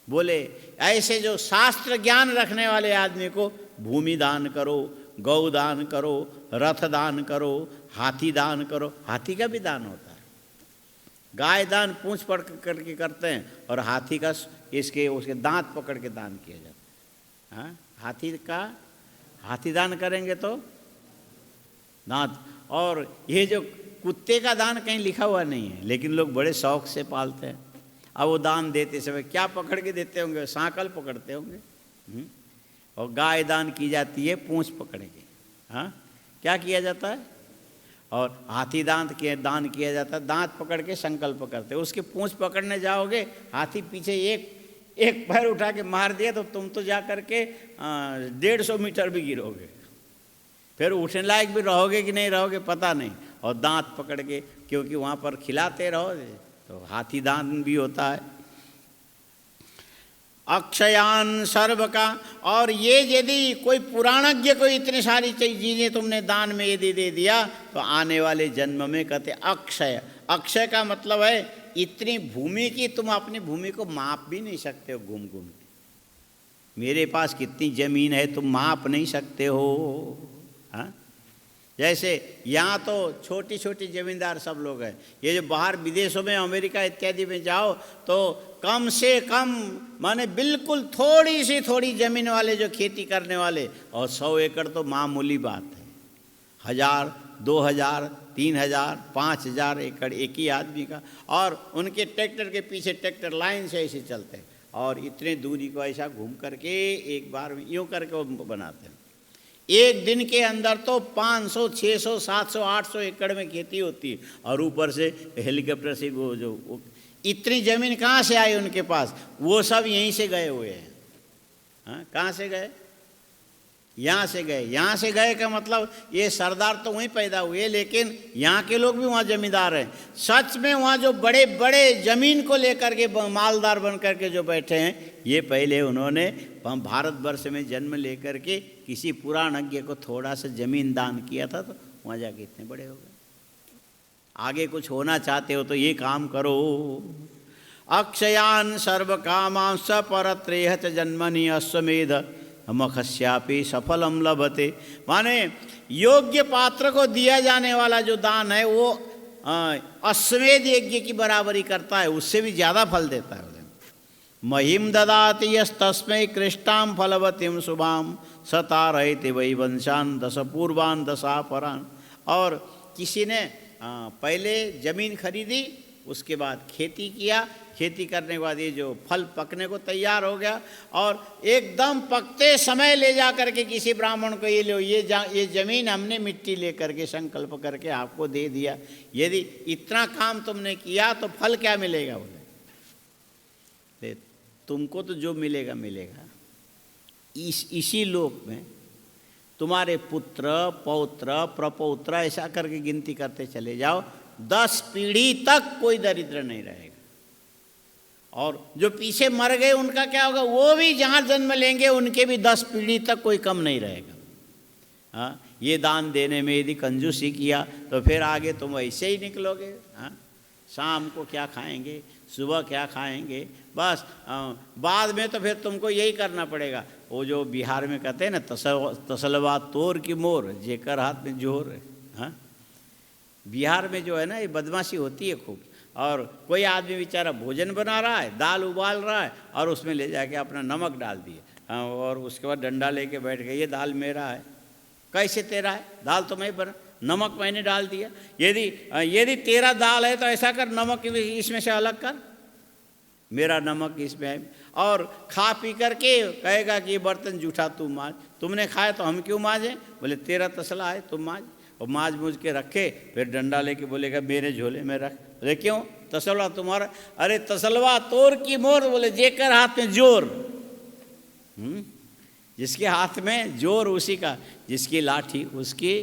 बोले ऐसे जो शास्त्र ज्ञान रखने वाले आदमी को भूमि दान करो, गौ दान करो, रथ दान करो, हाथी दान करो। हाथी का भी दान होता है। गाय दान पूंछ पकड़ करके करते हैं, और हाथी का उसके दांत पकड़ के दान किया जाता है। हाँ, हाथी दान करेंगे तो दांत। और ये जो कुत्ते का दान कहीं लिखा हुआ नहीं है, लेकिन लोग बड़े शौक से पालते हैं। अब वो दान देते समय क्या पकड़ के देते होंगे? सांकल पकड़ते होंगे। और गाय दान की जाती है पूंछ पकड़ के। हाँ, क्या किया जाता है? और हाथी दान किया जाता है, दांत पकड़ के संकल्प करते। उसके पूंछ पकड़ने जाओगे, हाथी पीछे एक पैर उठा के मार दिया तो तुम तो जा करके 150 मीटर भी गिरोगे, फिर उठने लायक भी रहोगे कि नहीं रहोगे पता नहीं। और दांत पकड़ के, क्योंकि वहाँ पर खिलाते रहो तो हाथी दान भी होता है। अक्षयान सर्व का। और ये यदि कोई पुराणज्ञ को इतनी सारी चीज़ें तुमने दान में यदि दे दिया तो आने वाले जन्म में कहते अक्षय। अक्षय का मतलब है इतनी भूमि की तुम अपनी भूमि को माप भी नहीं सकते हो। घूम घूम के मेरे पास कितनी जमीन है तुम माप नहीं सकते हो। हाँ, जैसे यहाँ तो छोटी छोटी ज़मींदार सब लोग हैं। ये जो बाहर विदेशों में, अमेरिका इत्यादि में जाओ तो कम से कम माने बिल्कुल थोड़ी ज़मीन वाले जो खेती करने वाले, और 100 एकड़ तो मामूली बात है। 1000, 2000, 3000, 5000 एकड़ एक ही आदमी का। और उनके ट्रैक्टर के पीछे ट्रैक्टर लाइन से ऐसे चलते हैं, और इतने दूरी को ऐसा घूम करके एक बार में यूँ करके वो बनाते हैं। एक दिन के अंदर तो 500, 600, 700, 800 एकड़ में खेती होती है। और ऊपर से हेलीकॉप्टर से वो इतनी ज़मीन कहाँ से आई उनके पास? वो सब यहीं से गए हुए हैं। हाँ, कहाँ से गए? यहाँ से गए। यहाँ से गए का मतलब ये सरदार तो वहीं पैदा हुए, लेकिन यहाँ के लोग भी वहाँ जमींदार हैं। सच में वहाँ जो बड़े बड़े ज़मीन को लेकर के मालदार बन करके जो बैठे हैं, ये पहले उन्होंने भारतवर्ष में जन्म लेकर के किसी पुराणज्ञ को थोड़ा सा ज़मीन दान किया था, तो वहाँ जाके इतने बड़े हो गए। आगे कुछ होना चाहते हो तो ये काम करो। अक्षयान सर्व कामां स परत्रेह च जन्मनि अश्वमेध मखस्यापि सफलम लभते। माने योग्य पात्र को दिया जाने वाला जो दान है वो अश्वमेध यज्ञ की बराबरी करता है, उससे भी ज़्यादा फल देता है। महिम ददाति यस्तस्मै कृष्टां फलवतीं शुभां सतारयति वै वंशान दश पूर्वान दशापरान। और किसी ने पहले ज़मीन खरीदी, उसके बाद खेती किया, खेती करने के बाद ये जो फल पकने को तैयार हो गया और एकदम पकते समय ले जा करके किसी ब्राह्मण को ये लो, ये ज़मीन हमने मिट्टी ले करके संकल्प करके आपको दे दिया, यदि इतना काम तुमने किया तो फल क्या मिलेगा? बोले तुमको तो जो मिलेगा मिलेगा, इसी लोक में तुम्हारे पुत्र पौत्र प्रपौत्र ऐसा करके गिनती करते चले जाओ, 10 पीढ़ी तक कोई दरिद्र नहीं रहेगा। और जो पीछे मर गए उनका क्या होगा? वो भी जहाँ जन्म लेंगे उनके भी 10 पीढ़ी तक कोई कम नहीं रहेगा। हाँ, ये दान देने में यदि कंजूसी किया तो फिर आगे तुम ऐसे ही निकलोगे। हाँ, शाम को क्या खाएंगे, सुबह क्या खाएंगे, बस बाद में तो फिर तुमको यही करना पड़ेगा। वो जो बिहार में कहते हैं ना, तसलवा तोर की मोर जेकर हाथ में जोर है। हाँ, बिहार में जो है ना ये बदमाशी होती है खूब। और कोई आदमी बेचारा भोजन बना रहा है, दाल उबाल रहा है और उसमें ले जाके अपना नमक डाल दिए और उसके बाद डंडा लेके बैठ गए, ये दाल मेरा है। कैसे तेरा है? दाल तो मैं बना, नमक मैंने डाल दिया। यदि तेरा दाल है तो ऐसा कर, नमक इसमें से अलग कर, मेरा नमक इसमें है। और खा पी करके कहेगा कि ये बर्तन जूठा तू मांज, तुमने खाया तो हम क्यों मांजें? बोले तेरा तसला है तुम मांज। और मांज मूझ के रखे, फिर डंडा लेके बोलेगा मेरे झोले में रख। बोले क्यों? तसलवा तुम्हारा। अरे तसलवा तोर की मोर, बोले जेकर हाथ में जोर। जिसके हाथ में जोर उसी का, जिसकी लाठी उसकी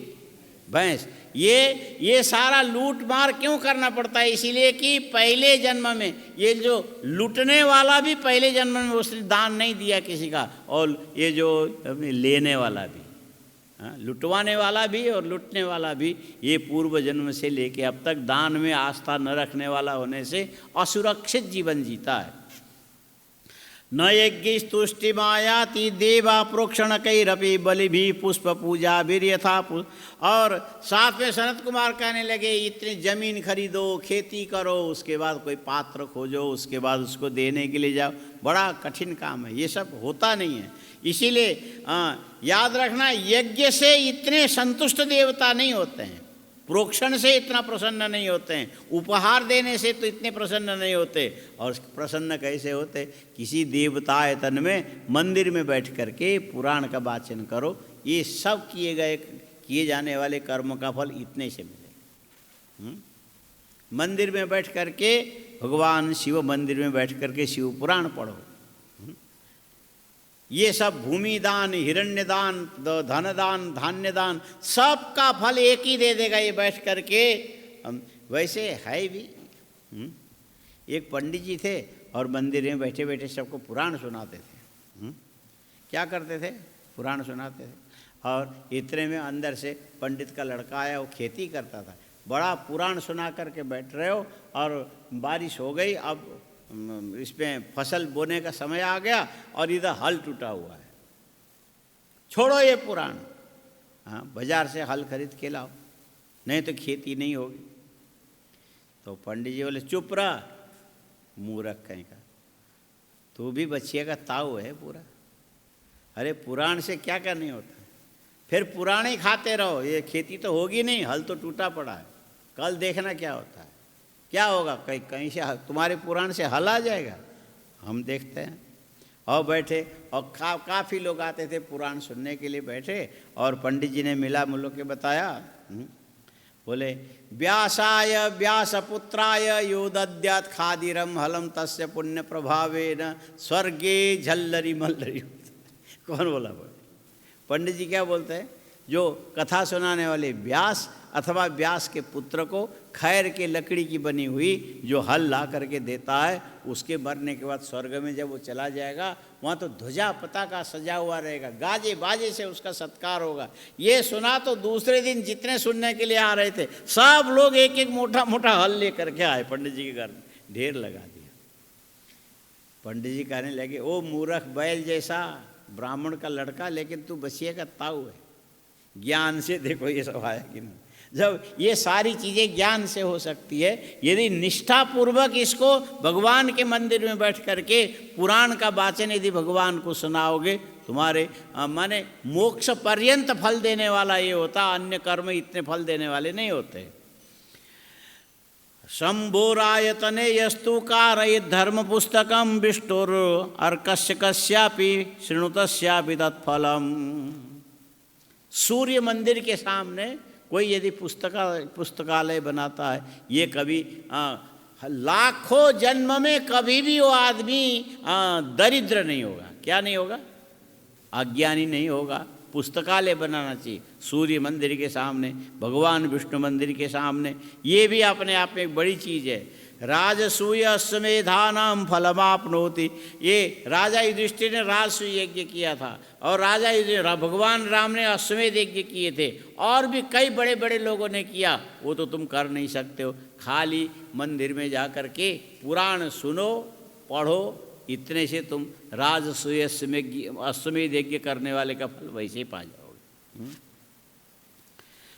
भैंस। ये सारा लूट मार क्यों करना पड़ता है? इसीलिए कि पहले जन्म में ये जो लूटने वाला भी पहले जन्म में उसने दान नहीं दिया किसी का, और ये जो लेने वाला भी, लुटवाने वाला भी और लूटने वाला भी, ये पूर्व जन्म से लेके अब तक दान में आस्था न रखने वाला होने से असुरक्षित जीवन जीता है। न यज्ञ तुष्टि मायाति देवा प्रोक्षण कैरपि बलि भी पुष्प पूजा वीर यथा। और साथ में सनत कुमार कहने लगे इतनी जमीन खरीदो, खेती करो, उसके बाद कोई पात्र खोजो, उसके बाद उसको देने के लिए जाओ, बड़ा कठिन काम है, ये सब होता नहीं है। इसीलिए याद रखना, यज्ञ से इतने संतुष्ट देवता नहीं होते हैं, प्रोक्षण से इतना प्रसन्न नहीं होते हैं, उपहार देने से तो इतने प्रसन्न नहीं होते। और प्रसन्न कैसे होते? किसी देवता आयतन में मंदिर में बैठ करके पुराण का वाचन करो, ये सब किए जाने वाले कर्म का फल इतने से मिले। मंदिर में बैठ करके भगवान शिव मंदिर में बैठ करके शिव पुराण पढ़ो, ये सब भूमि दान, हिरण्य दान, धन दान, धान्य दान, सबका फल एक ही दे देगा ये बैठ करके। वैसे है भी, एक पंडित जी थे और मंदिर में बैठे बैठे सबको पुराण सुनाते थे। क्या करते थे? पुराण सुनाते थे। और इतने में अंदर से पंडित का लड़का आया, वो खेती करता था, बड़ा पुराण सुना करके बैठ रहे हो और बारिश हो गई, अब इसमें फसल बोने का समय आ गया और इधर हल टूटा हुआ है, छोड़ो ये पुराण, हाँ बाजार से हल खरीद के लाओ, नहीं तो खेती नहीं होगी। तो पंडित जी बोले चुप रहा मूर्ख कहीं का, तू भी बच्चिया का ताऊ है पूरा। अरे पुराण से क्या क्या नहीं होता, फिर पुराण ही खाते रहो, ये खेती तो होगी नहीं, हल तो टूटा पड़ा है, कल देखना क्या होता है, क्या होगा, कहीं से तुम्हारे पुराण से हल आ जाएगा, हम देखते हैं। और बैठे और काफ़ी लोग आते थे पुराण सुनने के लिए बैठे, और पंडित जी ने मिला मुल्लों के बताया, बोले व्यासाय व्यासपुत्राय यो दद्यात् खादिरम हलम तस्य पुण्य प्रभावेन स्वर्गे झल्लरी मल्लरी। कौन बोला? पंडित जी क्या बोलते हैं? जो कथा सुनाने वाले व्यास अथवा व्यास के पुत्र को खैर के लकड़ी की बनी हुई जो हल ला करके देता है, उसके मरने के बाद स्वर्ग में जब वो चला जाएगा, वहाँ तो ध्वजा पताका सजा हुआ रहेगा, गाजे बाजे से उसका सत्कार होगा। ये सुना तो दूसरे दिन जितने सुनने के लिए आ रहे थे सब लोग एक एक मोटा मोटा हल ले करके आए, पंडित जी के घर में ढेर लगा दिया। पंडित जी कहने लगे, ओ मूर्ख बैल जैसा ब्राह्मण का लड़का, लेकिन तू बसिए का ताऊ है, ज्ञान से देखो ये सब आया कि नहीं। जब ये सारी चीज़ें ज्ञान से हो सकती है, यदि निष्ठापूर्वक इसको भगवान के मंदिर में बैठ करके पुराण का वाचन यदि भगवान को सुनाओगे, तुम्हारे माने मोक्ष पर्यंत फल देने वाला ये होता, अन्य कर्म इतने फल देने वाले नहीं होते। शंभोरायतने यस्तु कारयित धर्म पुस्तकम विष्टुर अर्कस्य कस्यापि शृणुतस्यापि तत्फलम। सूर्य मंदिर के सामने कोई यदि पुस्तकालय बनाता है, ये कभी लाखों जन्म में कभी भी वो आदमी दरिद्र नहीं होगा। क्या नहीं होगा? अज्ञानी नहीं होगा। पुस्तकालय बनाना चाहिए सूर्य मंदिर के सामने, भगवान विष्णु मंदिर के सामने। ये भी अपने आप में एक बड़ी चीज़ है। राजसूय अश्वमेधानाम फलमाप्नोति। ये राजा युधिष्ठिर ने राजसूय यज्ञ किया था और भगवान राम ने अश्वमेध यज्ञ किए थे, और भी कई बड़े बड़े लोगों ने किया। वो तो तुम कर नहीं सकते हो। खाली मंदिर में जा कर के पुराण सुनो, पढ़ो, इतने से तुम राजसूय अश्वमेध यज्ञ करने वाले का फल वैसे ही पा जाओगे।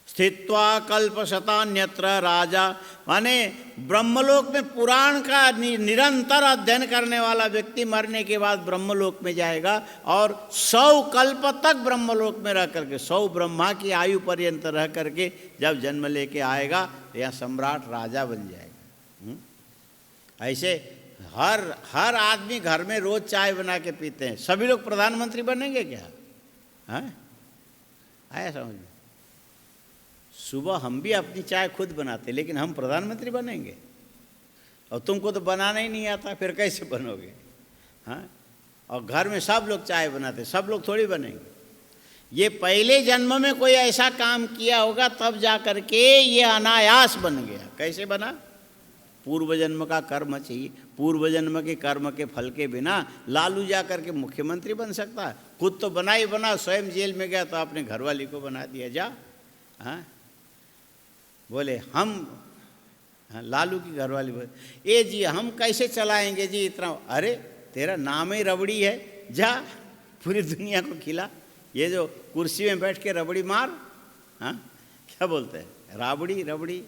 स्थित्वा कल्पशतान्यत्र राजा, माने ब्रह्मलोक में पुराण का निरंतर अध्ययन करने वाला व्यक्ति मरने के बाद ब्रह्मलोक में जाएगा और 100 कल्प तक ब्रह्मलोक में रह करके, 100 ब्रह्मा की आयु पर्यंत रह करके जब जन्म लेके आएगा या सम्राट राजा बन जाएगा। ऐसे हर आदमी घर में रोज चाय बना के पीते हैं। सभी लोग प्रधानमंत्री बनेंगे क्या? हाँ, आया समझ में? सुबह हम भी अपनी चाय खुद बनाते, लेकिन हम प्रधानमंत्री बनेंगे? और तुमको तो बनाना ही नहीं आता, फिर कैसे बनोगे? हाँ, और घर में सब लोग चाय बनाते, सब लोग थोड़ी बनेंगे। ये पहले जन्म में कोई ऐसा काम किया होगा तब जा कर के ये अनायास बन गया। कैसे बना? पूर्व जन्म का कर्म चाहिए। पूर्व जन्म के कर्म के फल के बिना लालू जा कर के मुख्यमंत्री बन सकता है? खुद तो बना ही बना, स्वयं जेल में गया तो अपने घरवाली को बना दिया। जा, हाँ, बोले हम, हाँ, लालू की घरवाली बोले, ए जी हम कैसे चलाएंगे जी इतना? अरे तेरा नाम ही रबड़ी है, जा पूरी दुनिया को खिला। ये जो कुर्सी में बैठ के रबड़ी मार, हाँ, क्या बोलते हैं, राबड़ी रबड़ी।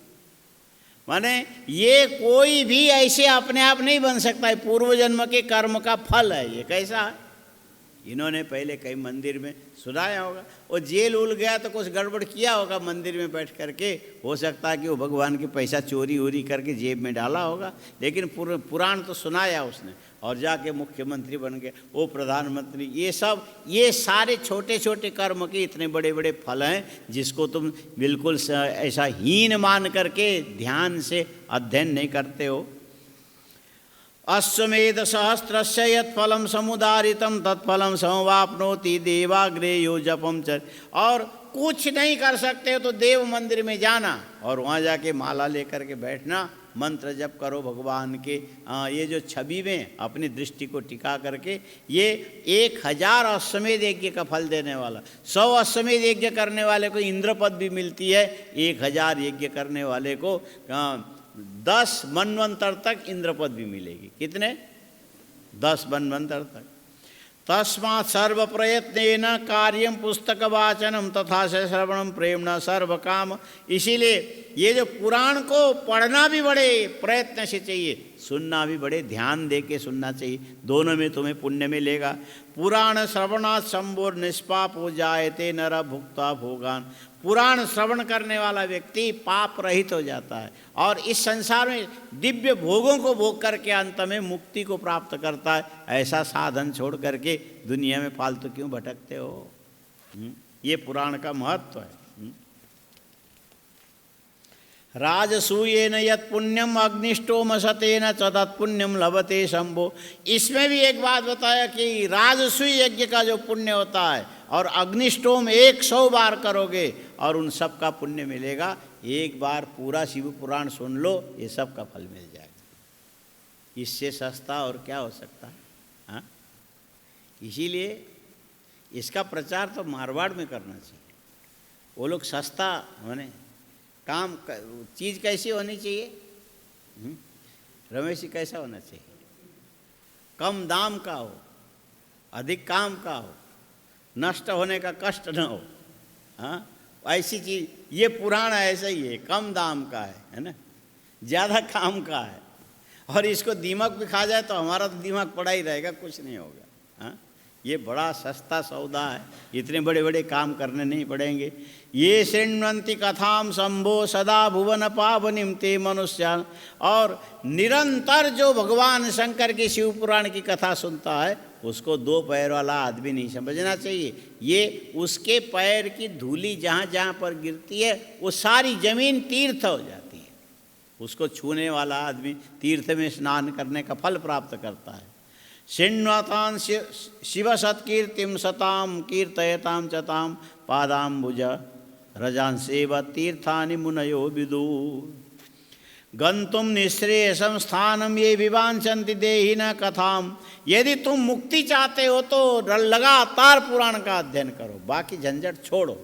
माने ये कोई भी ऐसे अपने आप नहीं बन सकता है, पूर्व जन्म के कर्म का फल है। ये कैसा है? इन्होंने पहले कई मंदिर में सुनाया होगा। वो जेल उल गया तो कुछ गड़बड़ किया होगा मंदिर में बैठ करके। हो सकता है कि वो भगवान के पैसा चोरी वोरी करके जेब में डाला होगा, लेकिन पुराण तो सुनाया उसने और जाके मुख्यमंत्री बन गए, वो प्रधानमंत्री। ये सारे छोटे छोटे कर्म के इतने बड़े बड़े फल हैं जिसको तुम बिल्कुल ऐसा हीन मान करके ध्यान से अध्ययन नहीं करते हो। अश्वमेध सहस्त्रस्य यत्फलम समुदारितम तत्फलम समवाप्नोति देवाग्रे यो जपम च। और कुछ नहीं कर सकते हो तो देव मंदिर में जाना और वहाँ जाके माला लेकर के बैठना, मंत्र जप करो भगवान के। ये जो छवि में अपनी दृष्टि को टिका करके, ये 1000 अश्वमेध यज्ञ का फल देने वाला। 100 अश्वमेध यज्ञ करने वाले को इंद्र पद भी मिलती है, 1000 यज्ञ करने वाले को 10 मनवंतर तक इंद्र पद भी मिलेगी। कितने? 10 मनवंतर तक। तस्मात् सर्व प्रयत्नेन कार्यम पुस्तक वाचनम तथा से श्रवणम प्रेमणा सर्व काम। इसीलिए ये जो पुराण को पढ़ना भी बड़े प्रयत्न से चाहिए, सुनना भी बड़े ध्यान दे के सुनना चाहिए। दोनों में तुम्हें पुण्य मिलेगा। पुराण श्रवणात् संबोर निष्पाप हो जायते नर भुक्ता भोगान। पुराण श्रवण करने वाला व्यक्ति पाप रहित हो जाता है और इस संसार में दिव्य भोगों को भोग करके अंत में मुक्ति को प्राप्त करता है। ऐसा साधन छोड़ करके दुनिया में फालतू क्यों भटकते हो? ये पुराण का महत्व है। राजसूयेन यत् पुण्यम अग्निष्टोम सतेन च तत्पुण्यम लभते शंभो। इसमें भी एक बात बताया कि राजसूय यज्ञ का जो पुण्य होता है और अग्निष्टोम 100 बार करोगे और उन सब का पुण्य मिलेगा। एक बार पूरा शिव पुराण सुन लो, ये सब का फल मिल जाएगा। इससे सस्ता और क्या हो सकता है? हाँ, इसीलिए इसका प्रचार तो मारवाड़ में करना चाहिए। वो लोग सस्ता होने काम चीज़ कैसी होनी चाहिए? रमेश जी, कैसा होना चाहिए? कम दाम का हो, अधिक काम का हो, नष्ट होने का कष्ट न हो। हाँ, ऐसी चीज़ ये पुराण ऐसा ही है, कम दाम का है ना, ज़्यादा काम का है। और इसको दीमक भी खा जाए तो हमारा तो दिमाग पड़ा ही रहेगा, कुछ नहीं होगा। हाँ, ये बड़ा सस्ता सौदा है, इतने बड़े बड़े काम करने नहीं पड़ेंगे। ये शृण्वन्ति कथाम शंभो सदा भुवन पावनिम ते मनुष्यान। और निरंतर जो भगवान शंकर की शिव पुराण की कथा सुनता है उसको दो पैर वाला आदमी नहीं समझना चाहिए। ये उसके पैर की धूली जहाँ जहाँ पर गिरती है वो सारी जमीन तीर्थ हो जाती है। उसको छूने वाला आदमी तीर्थ में स्नान करने का फल प्राप्त करता है। शृण्वतां शिव सत्कीर्तिम सताम कीर्तयताम चताम पादाम्बुज रजांसेव तीर्थानि मुनयो विदु। गंतुम निःश्रेयसं स्थानम ये विवांछन्ति देहिनः कथाम। यदि तुम मुक्ति चाहते हो तो लगातार पुराण का अध्ययन करो, बाकी झंझट छोड़ो।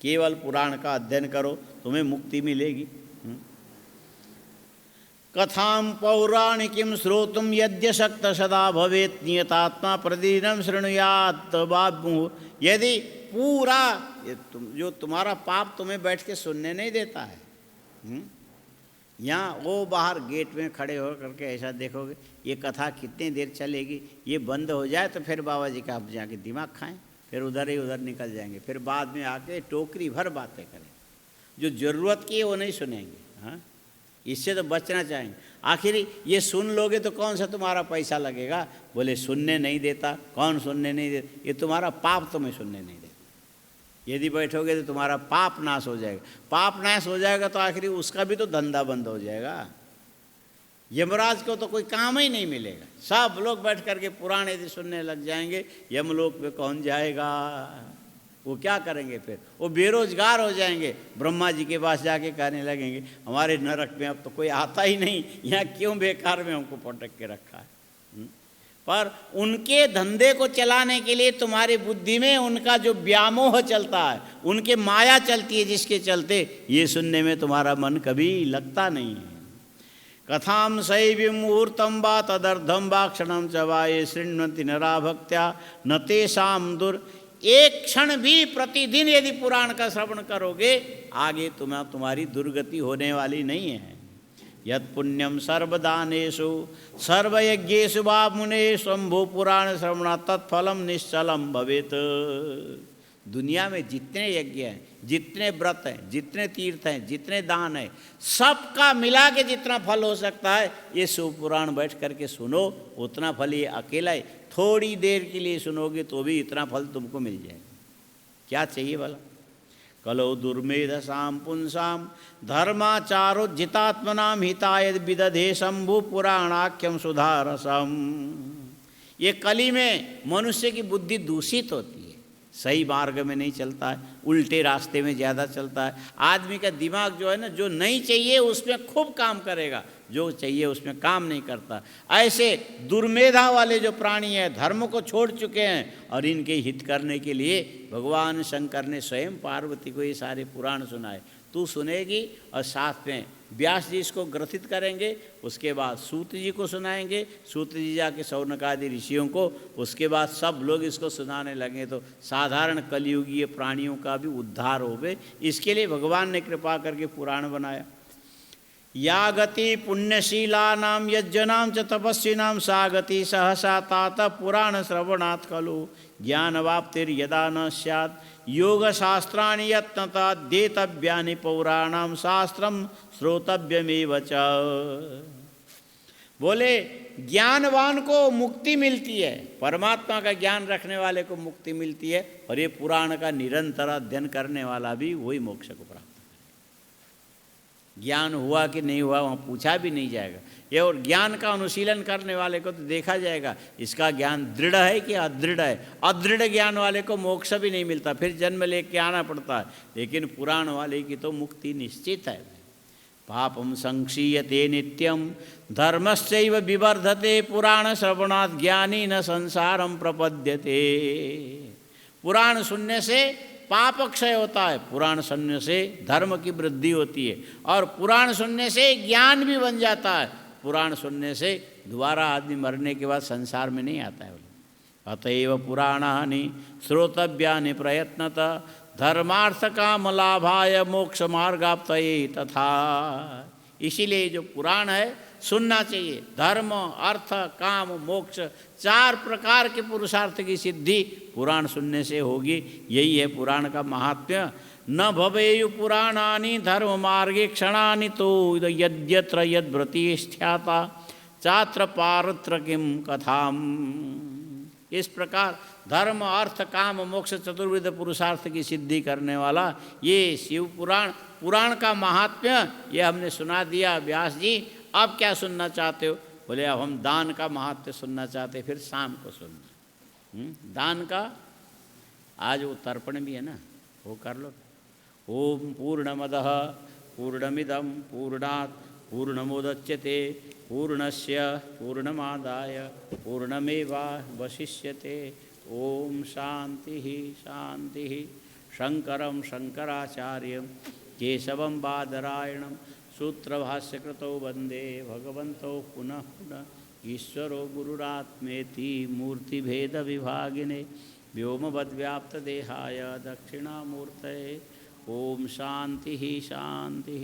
केवल पुराण का अध्ययन करो, तुम्हें मुक्ति मिलेगी। कथाम पौराणिकीं श्रोतुम यद्यशक्त सदा भवेत् नियतात्मा प्रतिदिनं शृणुयात् बाबु। यदि पूरा जो तुम्हारा पाप तुम्हें बैठ के सुनने नहीं देता है, यहाँ वो बाहर गेट में खड़े हो करके ऐसा देखोगे ये कथा कितनी देर चलेगी, ये बंद हो जाए तो फिर बाबा जी का आप जाके दिमाग खाएं, फिर उधर ही उधर निकल जाएंगे, फिर बाद में आके टोकरी भर बातें करें, जो ज़रूरत की है वो नहीं सुनेंगे। हाँ, इससे तो बचना चाहेंगे। आखिर ये सुन लोगे तो कौन सा तुम्हारा पैसा लगेगा। बोले सुनने नहीं देता, कौन सुनने नहीं देता, ये तुम्हारा पाप तुम्हें सुनने नहीं देता। यदि बैठोगे तो तुम्हारा पाप नाश हो जाएगा। पाप नाश हो जाएगा तो आखिर उसका भी तो धंधा बंद हो जाएगा। यमराज को तो कोई काम ही नहीं मिलेगा। सब लोग बैठ करके पुराण यदि सुनने लग जाएंगे, यमलोक पे कौन जाएगा, वो क्या करेंगे, फिर वो बेरोजगार हो जाएंगे। ब्रह्मा जी के पास जाके कहने लगेंगे हमारे नरक में अब तो कोई आता ही नहीं, यहाँ क्यों बेकार में हमको पटक के रखा है। पर उनके धंधे को चलाने के लिए तुम्हारी बुद्धि में उनका जो व्यामोह चलता है, उनके माया चलती है, जिसके चलते ये सुनने में तुम्हारा मन कभी लगता नहीं है। कथाम शैवी मुहूर्तम वा तदर्धम वा क्षणम च वा ये शृण्वन्ति नरा भक्त्या न तेषां दुर। एक क्षण भी प्रतिदिन यदि पुराण का श्रवण करोगे आगे तुम्हारी दुर्गति होने वाली नहीं है। यत् पुण्यम सर्वदानेषु सर्वयज्ञेषु वा मुने शंभु पुराण श्रवणा तत्फलम निश्चलम भवेत। दुनिया में जितने यज्ञ हैं, जितने व्रत हैं, जितने तीर्थ हैं, जितने दान हैं, सबका मिला के जितना फल हो सकता है ये शिव पुराण बैठ करके सुनो, उतना फल ये अकेला है। थोड़ी देर के लिए सुनोगे तो भी इतना फल तुमको मिल जाएगा। क्या चाहिए भला। कलो दुर्मेधसाम पुंसाम धर्माचारोज्जितात्मनाम हिताय विदधे शंभु पुराणाख्यम सुधारसम। ये कली में मनुष्य की बुद्धि दूषित होती है, सही मार्ग में नहीं चलता है, उल्टे रास्ते में ज़्यादा चलता है। आदमी का दिमाग जो है ना, जो नहीं चाहिए उसमें खूब काम करेगा, जो चाहिए उसमें काम नहीं करता। ऐसे दुर्मेधा वाले जो प्राणी हैं, धर्म को छोड़ चुके हैं, और इनके हित करने के लिए भगवान शंकर ने स्वयं पार्वती को ये सारे पुराण सुनाए। तू सुनेगी और साथ में व्यास जी इसको ग्रथित करेंगे, उसके बाद सूत जी को सुनाएंगे, सूत जी जाके शौनकादि ऋषियों को, उसके बाद सब लोग इसको सुनाने लगे तो साधारण कलयुगीय प्राणियों का भी उद्धार होवे। इसके लिए भगवान ने कृपा करके पुराण बनाया। या गति पुण्यशीलानां यज्जनां च तपस्विनां सा गति सहसा तात पुराण श्रवणात् खलु ज्ञानवाप्तिर्यदा न स्यात् योगशास्त्राणि यत्नता देतव्यानि पौराणां शास्त्रं श्रोतव्यमेव च। बोले ज्ञानवान को मुक्ति मिलती है, परमात्मा का ज्ञान रखने वाले को मुक्ति मिलती है, और ये पुराण का निरंतर अध्ययन करने वाला भी वही मोक्ष को प्राप्त। ज्ञान हुआ कि नहीं हुआ वहाँ पूछा भी नहीं जाएगा। ये और ज्ञान का अनुशीलन करने वाले को तो देखा जाएगा इसका ज्ञान दृढ़ है कि अदृढ़ है। अदृढ़ ज्ञान वाले को मोक्ष भी नहीं मिलता, फिर जन्म लेके आना पड़ता है। लेकिन पुराण वाले की तो मुक्ति निश्चित है। पापम संक्षीयते नित्यम धर्मश्चैव विवर्धते पुराण श्रवणात् ज्ञानी न संसारम प्रपद्यते। पुराण सुनने से पाप क्षय होता है, पुराण सुनने से धर्म की वृद्धि होती है, और पुराण सुनने से ज्ञान भी बन जाता है। पुराण सुनने से दोबारा आदमी मरने के बाद संसार में नहीं आता है। अतएव पुराणानि श्रोतव्यानि प्रयत्नतः धर्मार्थ काम लाभाय मोक्ष मार्गाप्तये तथा। इसीलिए जो पुराण है सुनना चाहिए। धर्म, अर्थ, काम, मोक्ष, 4 प्रकार के पुरुषार्थ की सिद्धि पुराण सुनने से होगी। यही है पुराण का महात्म्य। न भवेयु पुराणानि धर्म मार्गे क्षणानि तो यद्यत्र यद्व्रतिष्ठ्याता चात्र पारत्र किम कथाम। इस प्रकार धर्म, अर्थ, काम, मोक्ष, चतुर्विध पुरुषार्थ की सिद्धि करने वाला ये शिव पुराण, पुराण का महात्म्य ये हमने सुना दिया। व्यास जी अब क्या सुनना चाहते हो? बोले अब हम दान का महात्म्य सुनना चाहते, फिर शाम को सुनना। दान का आज वो तर्पण भी है ना, वो कर लो। ओम पूर्णमदः पूर्णमिदं पूर्णात् पूर्णमुदच्यते पूर्णस्य पूर्णमादाय पूर्णमेवावशिष्यते। ओम शांति शांति। शंकरं शंकराचार्यं केशवं बादरायणं सूत्रभाष्यकृतौ वंदे भगवन्तौ पुनः पुनः। ईश्वरो गुरुरात्मेति मूर्तिभेद विभागिने व्योमवद्व्याप्तदेहाय दक्षिणामूर्तये। ओम शांति शांति।